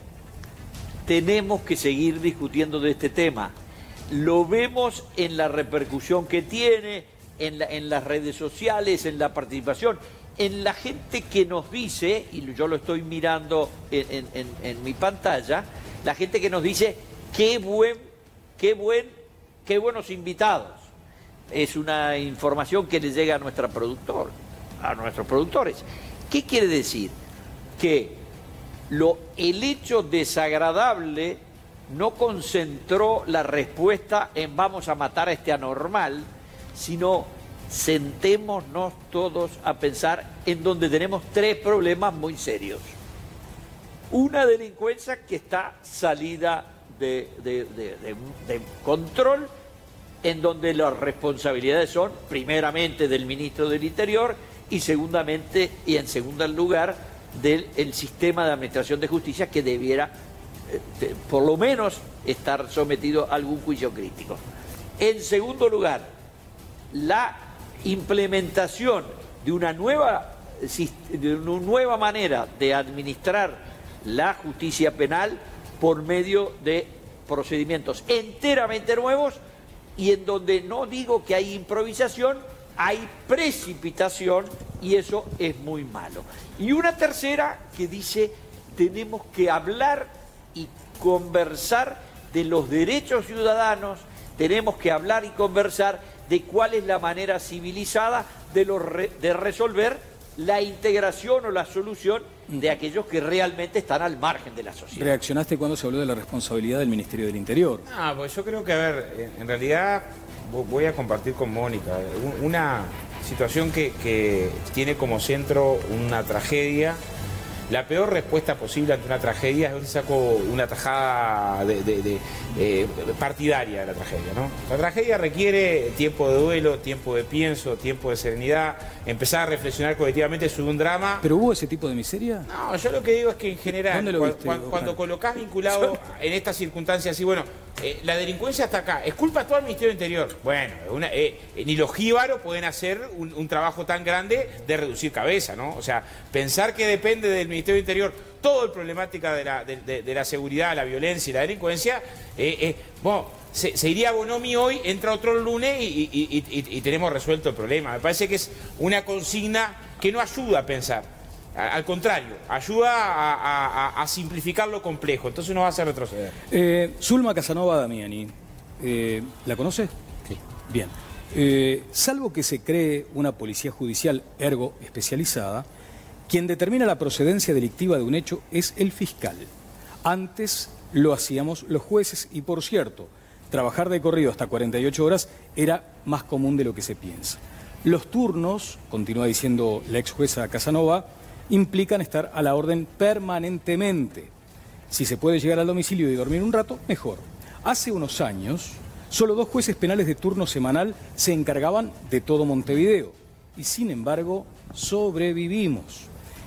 tenemos que seguir discutiendo de este tema. Lo vemos en la repercusión que tiene, en las redes sociales, en la participación, en la gente que nos dice, y yo lo estoy mirando en mi pantalla, la gente que nos dice qué buenos invitados. Es una información que le llega a nuestros productores. ¿Qué quiere decir? Que el hecho desagradable no concentró la respuesta en vamos a matar a este anormal, sino sentémonos todos a pensar en donde tenemos tres problemas muy serios. una delincuencia que está salida de control, en donde las responsabilidades son primeramente del ministro del Interior y segundamente y en segundo lugar del sistema de administración de justicia, que debiera por lo menos estar sometido a algún juicio crítico. En segundo lugar, la implementación de una nueva manera de administrar la justicia penal por medio de procedimientos enteramente nuevos, y en donde no digo que hay improvisación, hay precipitación, y eso es muy malo. Y una tercera que dice: tenemos que hablar y conversar de los derechos ciudadanos, tenemos que hablar y conversar de cuál es la manera civilizada de resolver la integración o la solución de aquellos que realmente están al margen de la sociedad. ¿Reaccionaste cuando se habló de la responsabilidad del Ministerio del Interior? Pues yo creo que, a ver, en realidad voy a compartir con Mónica una situación que tiene como centro una tragedia. La peor respuesta posible ante una tragedia es saco una tajada partidaria de la tragedia, ¿no? La tragedia requiere tiempo de duelo, tiempo de pienso, tiempo de serenidad, empezar a reflexionar colectivamente sobre un drama. ¿Pero hubo ese tipo de miseria? No, yo lo que digo es que en general, cuando colocás vinculado en estas circunstancias así, bueno, la delincuencia está acá, es culpa todo del Ministerio del Interior. Bueno, ni los jíbaros pueden hacer un trabajo tan grande de reducir cabeza, ¿no? O sea, pensar que depende del Ministerio del Interior toda la problemática de la seguridad, la violencia y la delincuencia, se iría a Bonomi hoy, entra otro lunes y tenemos resuelto el problema. Me parece que es una consigna que no ayuda a pensar. Al contrario, ayuda a simplificar lo complejo, entonces nos va a hacer retroceder. Zulma Casanova Damiani, ¿la conoce? Sí. Bien. Salvo que se cree una policía judicial, ergo especializada, quien determina la procedencia delictiva de un hecho es el fiscal. Antes lo hacíamos los jueces y, por cierto, trabajar de corrido hasta 48 horas era más común de lo que se piensa. Los turnos, continúa diciendo la ex jueza Casanova, implican estar a la orden permanentemente. Si se puede llegar al domicilio y dormir un rato, mejor. Hace unos años, solo 2 jueces penales de turno semanal se encargaban de todo Montevideo. Y sin embargo, sobrevivimos.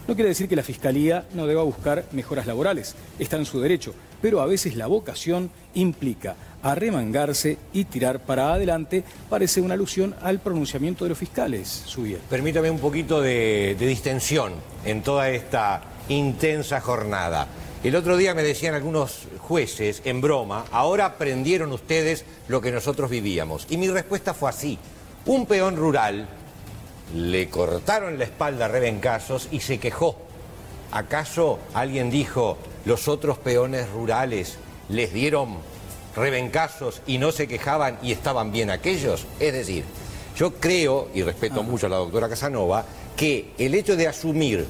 No quiere decir que la Fiscalía no deba buscar mejoras laborales, está en su derecho, pero a veces la vocación implica arremangarse y tirar para adelante. Parece una alusión al pronunciamiento de los fiscales, Subiel. Permítame un poquito de distensión en toda esta intensa jornada. El otro día me decían algunos jueces, en broma, ahora aprendieron ustedes lo que nosotros vivíamos. Y mi respuesta fue así: un peón rural le cortaron la espalda a rebencazos y se quejó. ¿Acaso alguien dijo, los otros peones rurales les dieron rebencazos y no se quejaban y estaban bien aquellos? Es decir, yo creo, y respeto mucho a la doctora Casanova, que el hecho de asumir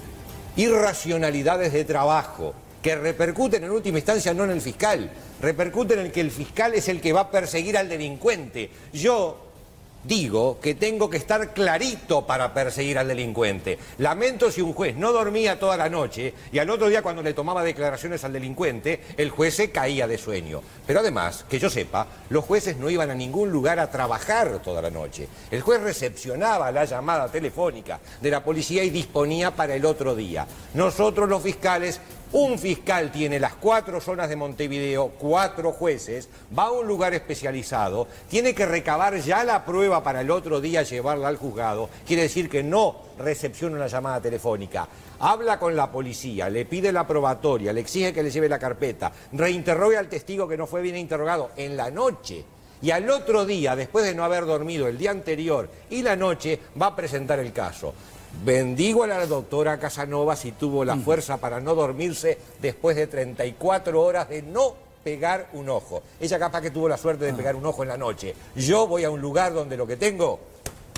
irracionalidades de trabajo que repercuten en última instancia no en el fiscal, repercuten en que el fiscal es el que va a perseguir al delincuente. Yo digo que tengo que estar clarito para perseguir al delincuente. Lamento si un juez no dormía toda la noche y al otro día, cuando le tomaba declaraciones al delincuente, el juez se caía de sueño. Pero además, que yo sepa, los jueces no iban a ningún lugar a trabajar toda la noche. El juez recepcionaba la llamada telefónica de la policía y disponía para el otro día. Nosotros, los fiscales, un fiscal tiene las 4 zonas de Montevideo, 4 jueces, va a un lugar especializado, tiene que recabar ya la prueba para el otro día llevarla al juzgado. Quiere decir que no recepciona una llamada telefónica, habla con la policía, le pide la probatoria, le exige que le lleve la carpeta, reinterroga al testigo que no fue bien interrogado en la noche. Y al otro día, después de no haber dormido el día anterior y la noche, va a presentar el caso. Bendigo a la doctora Casanova si tuvo la fuerza para no dormirse después de 34 horas de no pegar un ojo. Ella capaz que tuvo la suerte de pegar un ojo en la noche. Yo voy a un lugar donde lo que tengo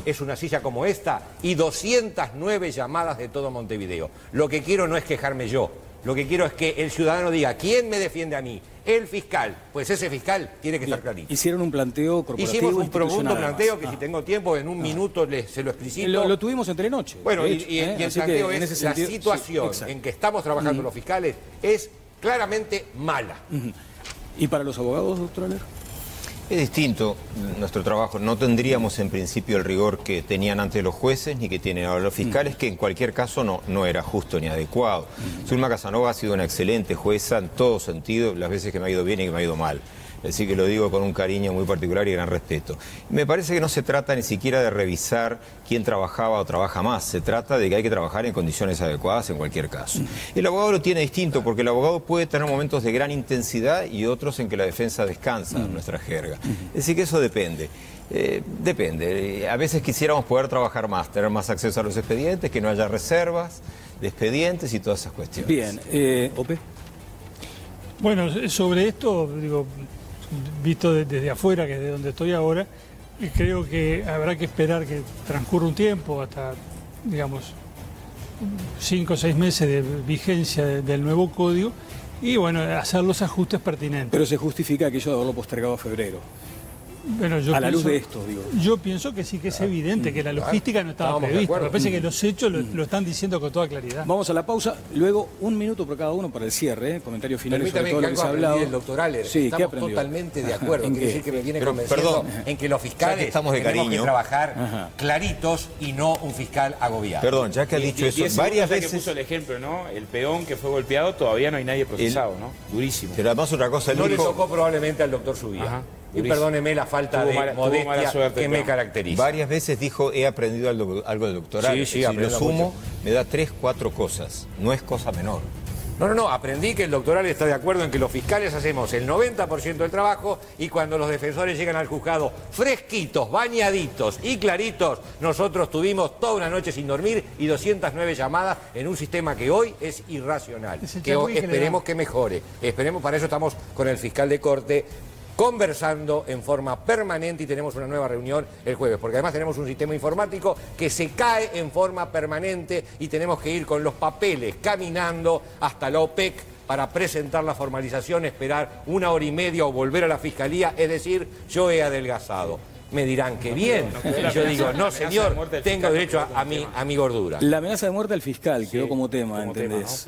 es una silla como esta y 209 llamadas de todo Montevideo. Lo que quiero no es quejarme yo. Lo que quiero es que el ciudadano diga, ¿quién me defiende a mí? el fiscal. Pues ese fiscal tiene que estar clarito. Hicieron un planteo corporativo. Hicimos un profundo planteo que más. si tengo tiempo en un minuto se lo explicito. Lo tuvimos entre noche. Bueno, y el planteo es la situación en que estamos trabajando los fiscales es claramente mala. ¿Y para los abogados, doctor Aller? Es distinto nuestro trabajo. No tendríamos en principio el rigor que tenían antes los jueces ni que tienen ahora los fiscales, que en cualquier caso no era justo ni adecuado. Zulma Casanova ha sido una excelente jueza en todo sentido, las veces que me ha ido bien y que me ha ido mal. Así que lo digo con un cariño muy particular y gran respeto. Me parece que no se trata ni siquiera de revisar quién trabajaba o trabaja más. Se trata de que hay que trabajar en condiciones adecuadas en cualquier caso. El abogado lo tiene distinto porque el abogado puede tener momentos de gran intensidad y otros en que la defensa descansa en nuestra jerga. Es decir, que eso depende. Depende. A veces quisiéramos poder trabajar más, tener más acceso a los expedientes, que no haya reservas de expedientes y todas esas cuestiones. Bien. ¿Ope? Bueno, sobre esto, digo, visto desde afuera, que es de donde estoy ahora, creo que habrá que esperar que transcurra un tiempo, hasta, digamos, 5 o 6 meses de vigencia del nuevo código, y bueno, hacer los ajustes pertinentes. Pero se justifica aquello de haberlo postergado a febrero. Bueno, a la luz de esto, digo. Yo pienso que sí, que es evidente que la logística no estaba prevista. Me parece que los hechos lo están diciendo con toda claridad. Vamos a la pausa, luego 1 minuto por cada uno para el cierre, comentario final sobre todo lo que se ha hablado. El doctor Aller, sí, estamos totalmente de acuerdo. Quiere decir que me viene convenciendo en que los fiscales estamos tenemos que trabajar claritos y no un fiscal agobiado. Perdón, ya que ha dicho eso, varias veces que puso el ejemplo, ¿no? El peón que fue golpeado, todavía no hay nadie procesado, ¿no? Durísimo. Pero además otra cosa, no le tocó probablemente al doctor Subía. Y perdóneme la falta de modestia que me caracteriza. Varias veces dijo, he aprendido algo del doctorado. Sí, si lo sumo, me da 3, 4 cosas. No es cosa menor. No, aprendí que el doctoral está de acuerdo en que los fiscales hacemos el 90% del trabajo y cuando los defensores llegan al juzgado fresquitos, bañaditos y claritos, nosotros tuvimos toda una noche sin dormir y 209 llamadas en un sistema que hoy es irracional. Que esperemos que mejore. Esperemos, para eso estamos con el fiscal de corte conversando en forma permanente y tenemos una nueva reunión el jueves, porque además tenemos un sistema informático que se cae en forma permanente y tenemos que ir con los papeles caminando hasta la OPEC para presentar la formalización, esperar 1 hora y media o volver a la fiscalía, es decir, yo he adelgazado. Me dirán que bien, y yo digo, no señor, tengo derecho a mi gordura. La amenaza de muerte al fiscal quedó como tema, ¿entendés?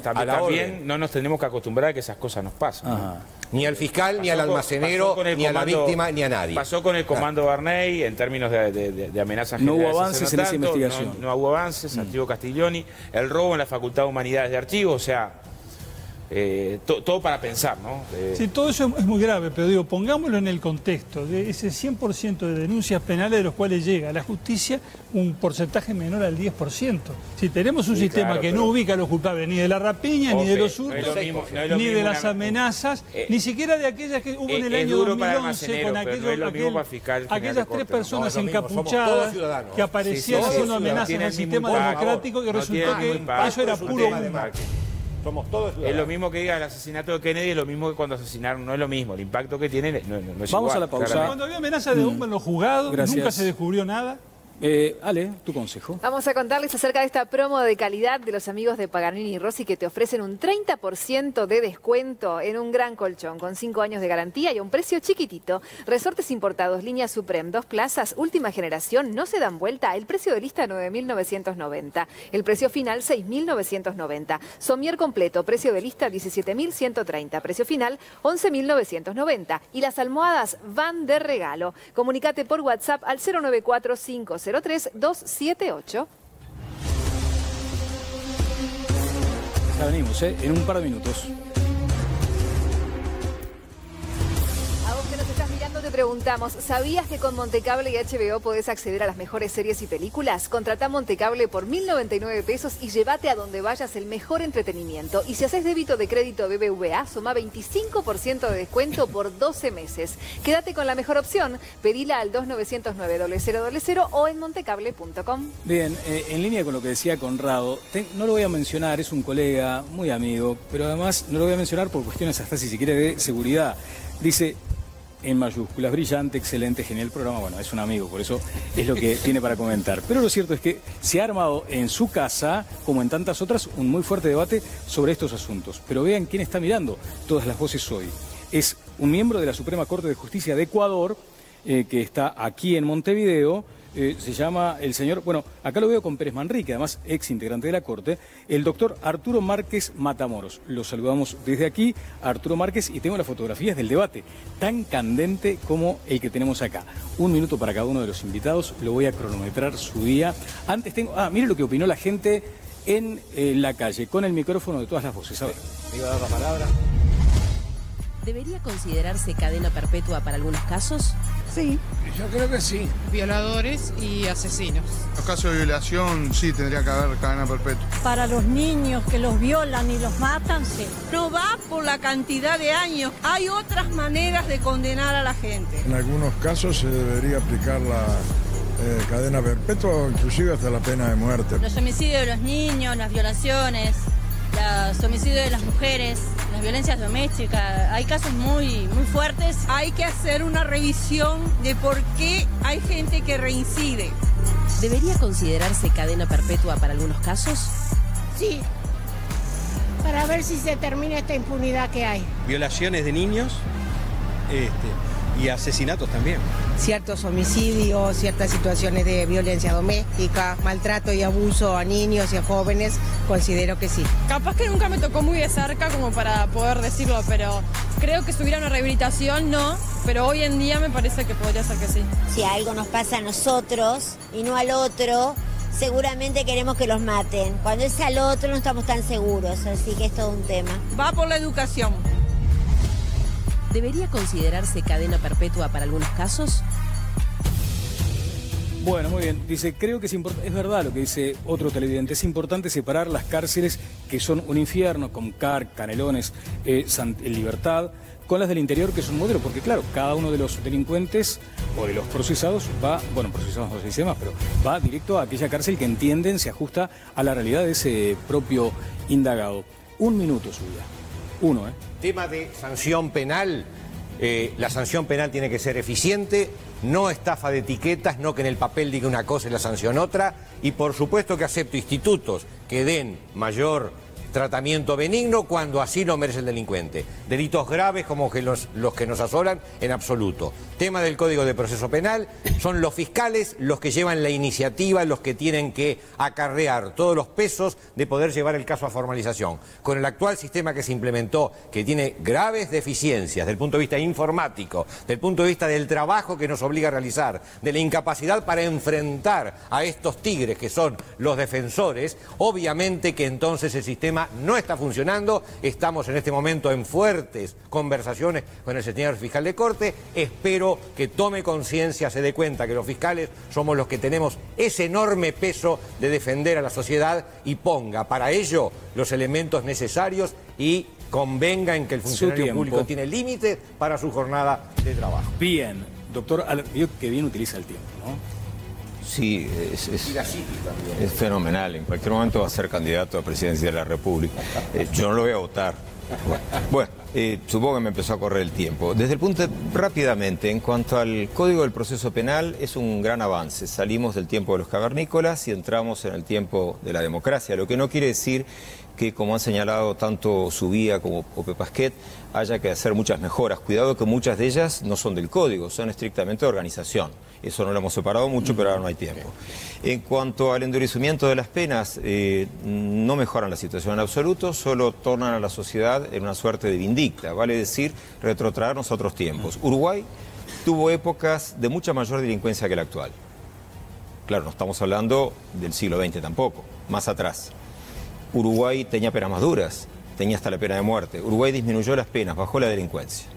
También no nos tenemos que acostumbrar a que esas cosas nos pasen. Ni al fiscal, ni al almacenero, ni a la víctima, ni a nadie. Pasó con el comando Barney en términos de amenazas. No hubo avances en esa investigación. No hubo avances, Santiago Castiglioni, el robo en la Facultad de Humanidades de Archivos, o sea, todo para pensar, ¿no? Sí, todo eso es muy grave, pero digo, pongámoslo en el contexto de ese 100% de denuncias penales de los cuales llega a la justicia un porcentaje menor al 10%. Si tenemos un sistema que no ubica a los culpables ni de la rapiña, ni de los hurtos, ni de las amenazas, ni siquiera de aquellas que hubo en el año 2011 con aquellas 3 personas encapuchadas que aparecían haciendo amenazas en el sistema democrático y resultó que eso era puro humo. Somos todos ciudadanos. Es lo mismo que diga el asesinato de Kennedy, es lo mismo que cuando asesinaron, no es lo mismo. El impacto que tiene no es Vamos igual. A la pausa. Cuando había amenaza de humo en los juzgados, nunca se descubrió nada. Ale, tu consejo. Vamos a contarles acerca de esta promo de calidad de los amigos de Paganini y Rossi que te ofrecen un 30% de descuento en un gran colchón con 5 años de garantía y a un precio chiquitito. Resortes importados, línea Supreme, 2 plazas, última generación, no se dan vuelta. El precio de lista 9.990. El precio final 6.990. Somier completo, precio de lista 17.130. Precio final 11.990. Y las almohadas van de regalo. Comunicate por WhatsApp al 094-503-278. Ya venimos, en un par de minutos. A vos que nos estás mirando te preguntamos, ¿sabías que con Montecable y HBO podés acceder a las mejores series y películas? Contratá Montecable por 1.099 pesos y llévate a donde vayas el mejor entretenimiento. Y si haces débito de crédito BBVA, suma 25% de descuento por 12 meses. Quédate con la mejor opción, pedila al 2909-0000 o en montecable.com. Bien, en línea con lo que decía Conrado, no lo voy a mencionar, es un colega muy amigo, pero además no lo voy a mencionar por cuestiones hasta si se quiere de seguridad. Dice, en mayúsculas, brillante, excelente, genial programa. Bueno, es un amigo, por eso es lo que tiene para comentar. Pero lo cierto es que se ha armado en su casa, como en tantas otras, un muy fuerte debate sobre estos asuntos. Pero vean quién está mirando todas las voces hoy. Es un miembro de la Suprema Corte de Justicia de Ecuador, que está aquí en Montevideo. Se llama el señor, bueno, acá lo veo con Pérez Manrique, además ex integrante de la Corte, el doctor Arturo Márquez Matamoros. Lo saludamos desde aquí, Arturo Márquez, y tengo las fotografías del debate, tan candente como el que tenemos acá. 1 minuto para cada uno de los invitados, lo voy a cronometrar su día. Antes tengo, mire lo que opinó la gente en la calle, con el micrófono de todas las voces. A ver. ¿Me iba a dar la palabra? ¿Debería considerarse cadena perpetua para algunos casos? Sí. Yo creo que sí. Violadores y asesinos. En los casos de violación sí tendría que haber cadena perpetua. Para los niños que los violan y los matan, sí. No va por la cantidad de años. Hay otras maneras de condenar a la gente. En algunos casos se debería aplicar la cadena perpetua o inclusive hasta la pena de muerte. Los homicidios de los niños, las violaciones, los homicidios de las mujeres, las violencias domésticas, hay casos muy fuertes. Hay que hacer una revisión de por qué hay gente que reincide. ¿Debería considerarse cadena perpetua para algunos casos? Sí, para ver si se termina esta impunidad que hay. Violaciones de niños y asesinatos también. Ciertos homicidios, ciertas situaciones de violencia doméstica, maltrato y abuso a niños y a jóvenes, considero que sí. Capaz que nunca me tocó muy de cerca como para poder decirlo, pero creo que si hubiera una rehabilitación, no, pero hoy en día me parece que podría ser que sí. Si algo nos pasa a nosotros y no al otro, seguramente queremos que los maten. Cuando es al otro no estamos tan seguros, así que es todo un tema. Va por la educación. ¿Debería considerarse cadena perpetua para algunos casos? Bueno, muy bien. Dice, creo que es verdad lo que dice otro televidente. Es importante separar las cárceles que son un infierno, con Canelones, Libertad, con las del interior que son un modelo. Porque claro, cada uno de los delincuentes o de los procesados va, bueno, procesados no se dice más, pero va directo a aquella cárcel que entienden, se ajusta a la realidad de ese propio indagado. 1 minuto su vida. 1, Tema de sanción penal. La sanción penal tiene que ser eficiente, no estafa de etiquetas, no que en el papel diga una cosa y la sanción otra. Y por supuesto que acepto institutos que den mayor tratamiento benigno cuando así lo merece el delincuente. Delitos graves como que los que nos asolan, en absoluto. Tema del Código de Proceso Penal, son los fiscales los que llevan la iniciativa, los que tienen que acarrear todos los pesos de poder llevar el caso a formalización. Con el actual sistema que se implementó, que tiene graves deficiencias desde el punto de vista informático, desde el punto de vista del trabajo que nos obliga a realizar, de la incapacidad para enfrentar a estos tigres que son los defensores, obviamente que entonces el sistema no está funcionando. Estamos en este momento en fuertes conversaciones con el señor fiscal de corte. Espero que tome conciencia, se dé cuenta que los fiscales somos los que tenemos ese enorme peso de defender a la sociedad y ponga para ello los elementos necesarios y convenga en que el funcionario público tiene límites para su jornada de trabajo. Bien, doctor, vio que bien utiliza el tiempo, ¿no? Sí, es fenomenal. En cualquier momento va a ser candidato a presidencia de la República. Yo no lo voy a votar. Bueno, supongo que me empezó a correr el tiempo. Desde el punto rápidamente, en cuanto al Código del Proceso Penal, es un gran avance. Salimos del tiempo de los cavernícolas y entramos en el tiempo de la democracia, lo que no quiere decir que, como han señalado tanto Subía como Pope Pasquet, haya que hacer muchas mejoras. Cuidado que muchas de ellas no son del Código, son estrictamente de organización. Eso no lo hemos separado mucho, pero ahora no hay tiempo. En cuanto al endurecimiento de las penas, no mejoran la situación en absoluto, solo tornan a la sociedad en una suerte de vindicta, vale decir, retrotraernos a otros tiempos. Uruguay tuvo épocas de mucha mayor delincuencia que la actual. Claro, no estamos hablando del siglo XX tampoco, más atrás. Uruguay tenía penas más duras, tenía hasta la pena de muerte. Uruguay disminuyó las penas, bajó la delincuencia.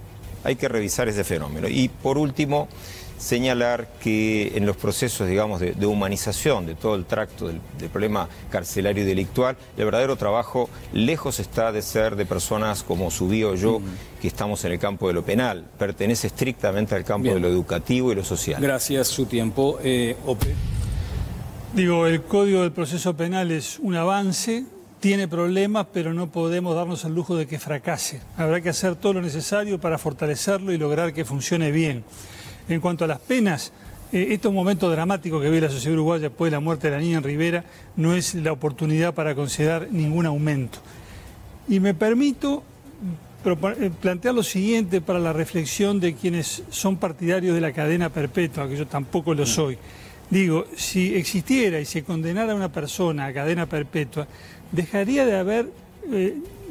Hay que revisar ese fenómeno. Y por último, señalar que en los procesos, digamos, de humanización de todo el tracto del problema carcelario y delictual, el verdadero trabajo lejos está de ser de personas como Subí o yo, que estamos en el campo de lo penal. Pertenece estrictamente al campo de lo educativo y lo social. Gracias, su tiempo. Ope. Digo, el Código del Proceso Penal es un avance, tiene problemas, pero no podemos darnos el lujo de que fracase. Habrá que hacer todo lo necesario para fortalecerlo y lograr que funcione bien. En cuanto a las penas, estos momentos dramáticos que vive la sociedad uruguaya después de la muerte de la niña en Rivera no es la oportunidad para considerar ningún aumento. Y me permito plantear lo siguiente para la reflexión de quienes son partidarios de la cadena perpetua, que yo tampoco lo soy. Digo, si existiera y se condenara a una persona a cadena perpetua, dejaría de haber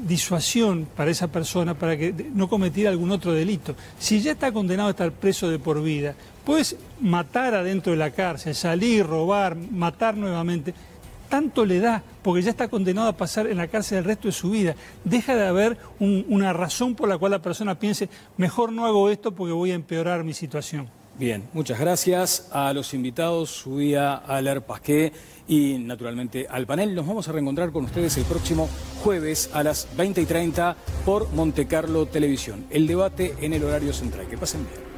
disuasión para esa persona para que no cometiera algún otro delito. Si ya está condenado a estar preso de por vida, puedes matar adentro de la cárcel, salir, robar, matar nuevamente. Tanto le da, porque ya está condenado a pasar en la cárcel el resto de su vida. Deja de haber una razón por la cual la persona piense, mejor no hago esto porque voy a empeorar mi situación. Bien, muchas gracias a los invitados, Subía, Aler, Pasqué y naturalmente al panel. Nos vamos a reencontrar con ustedes el próximo jueves a las 20:30 por Montecarlo Televisión. El debate en el horario central. Que pasen bien.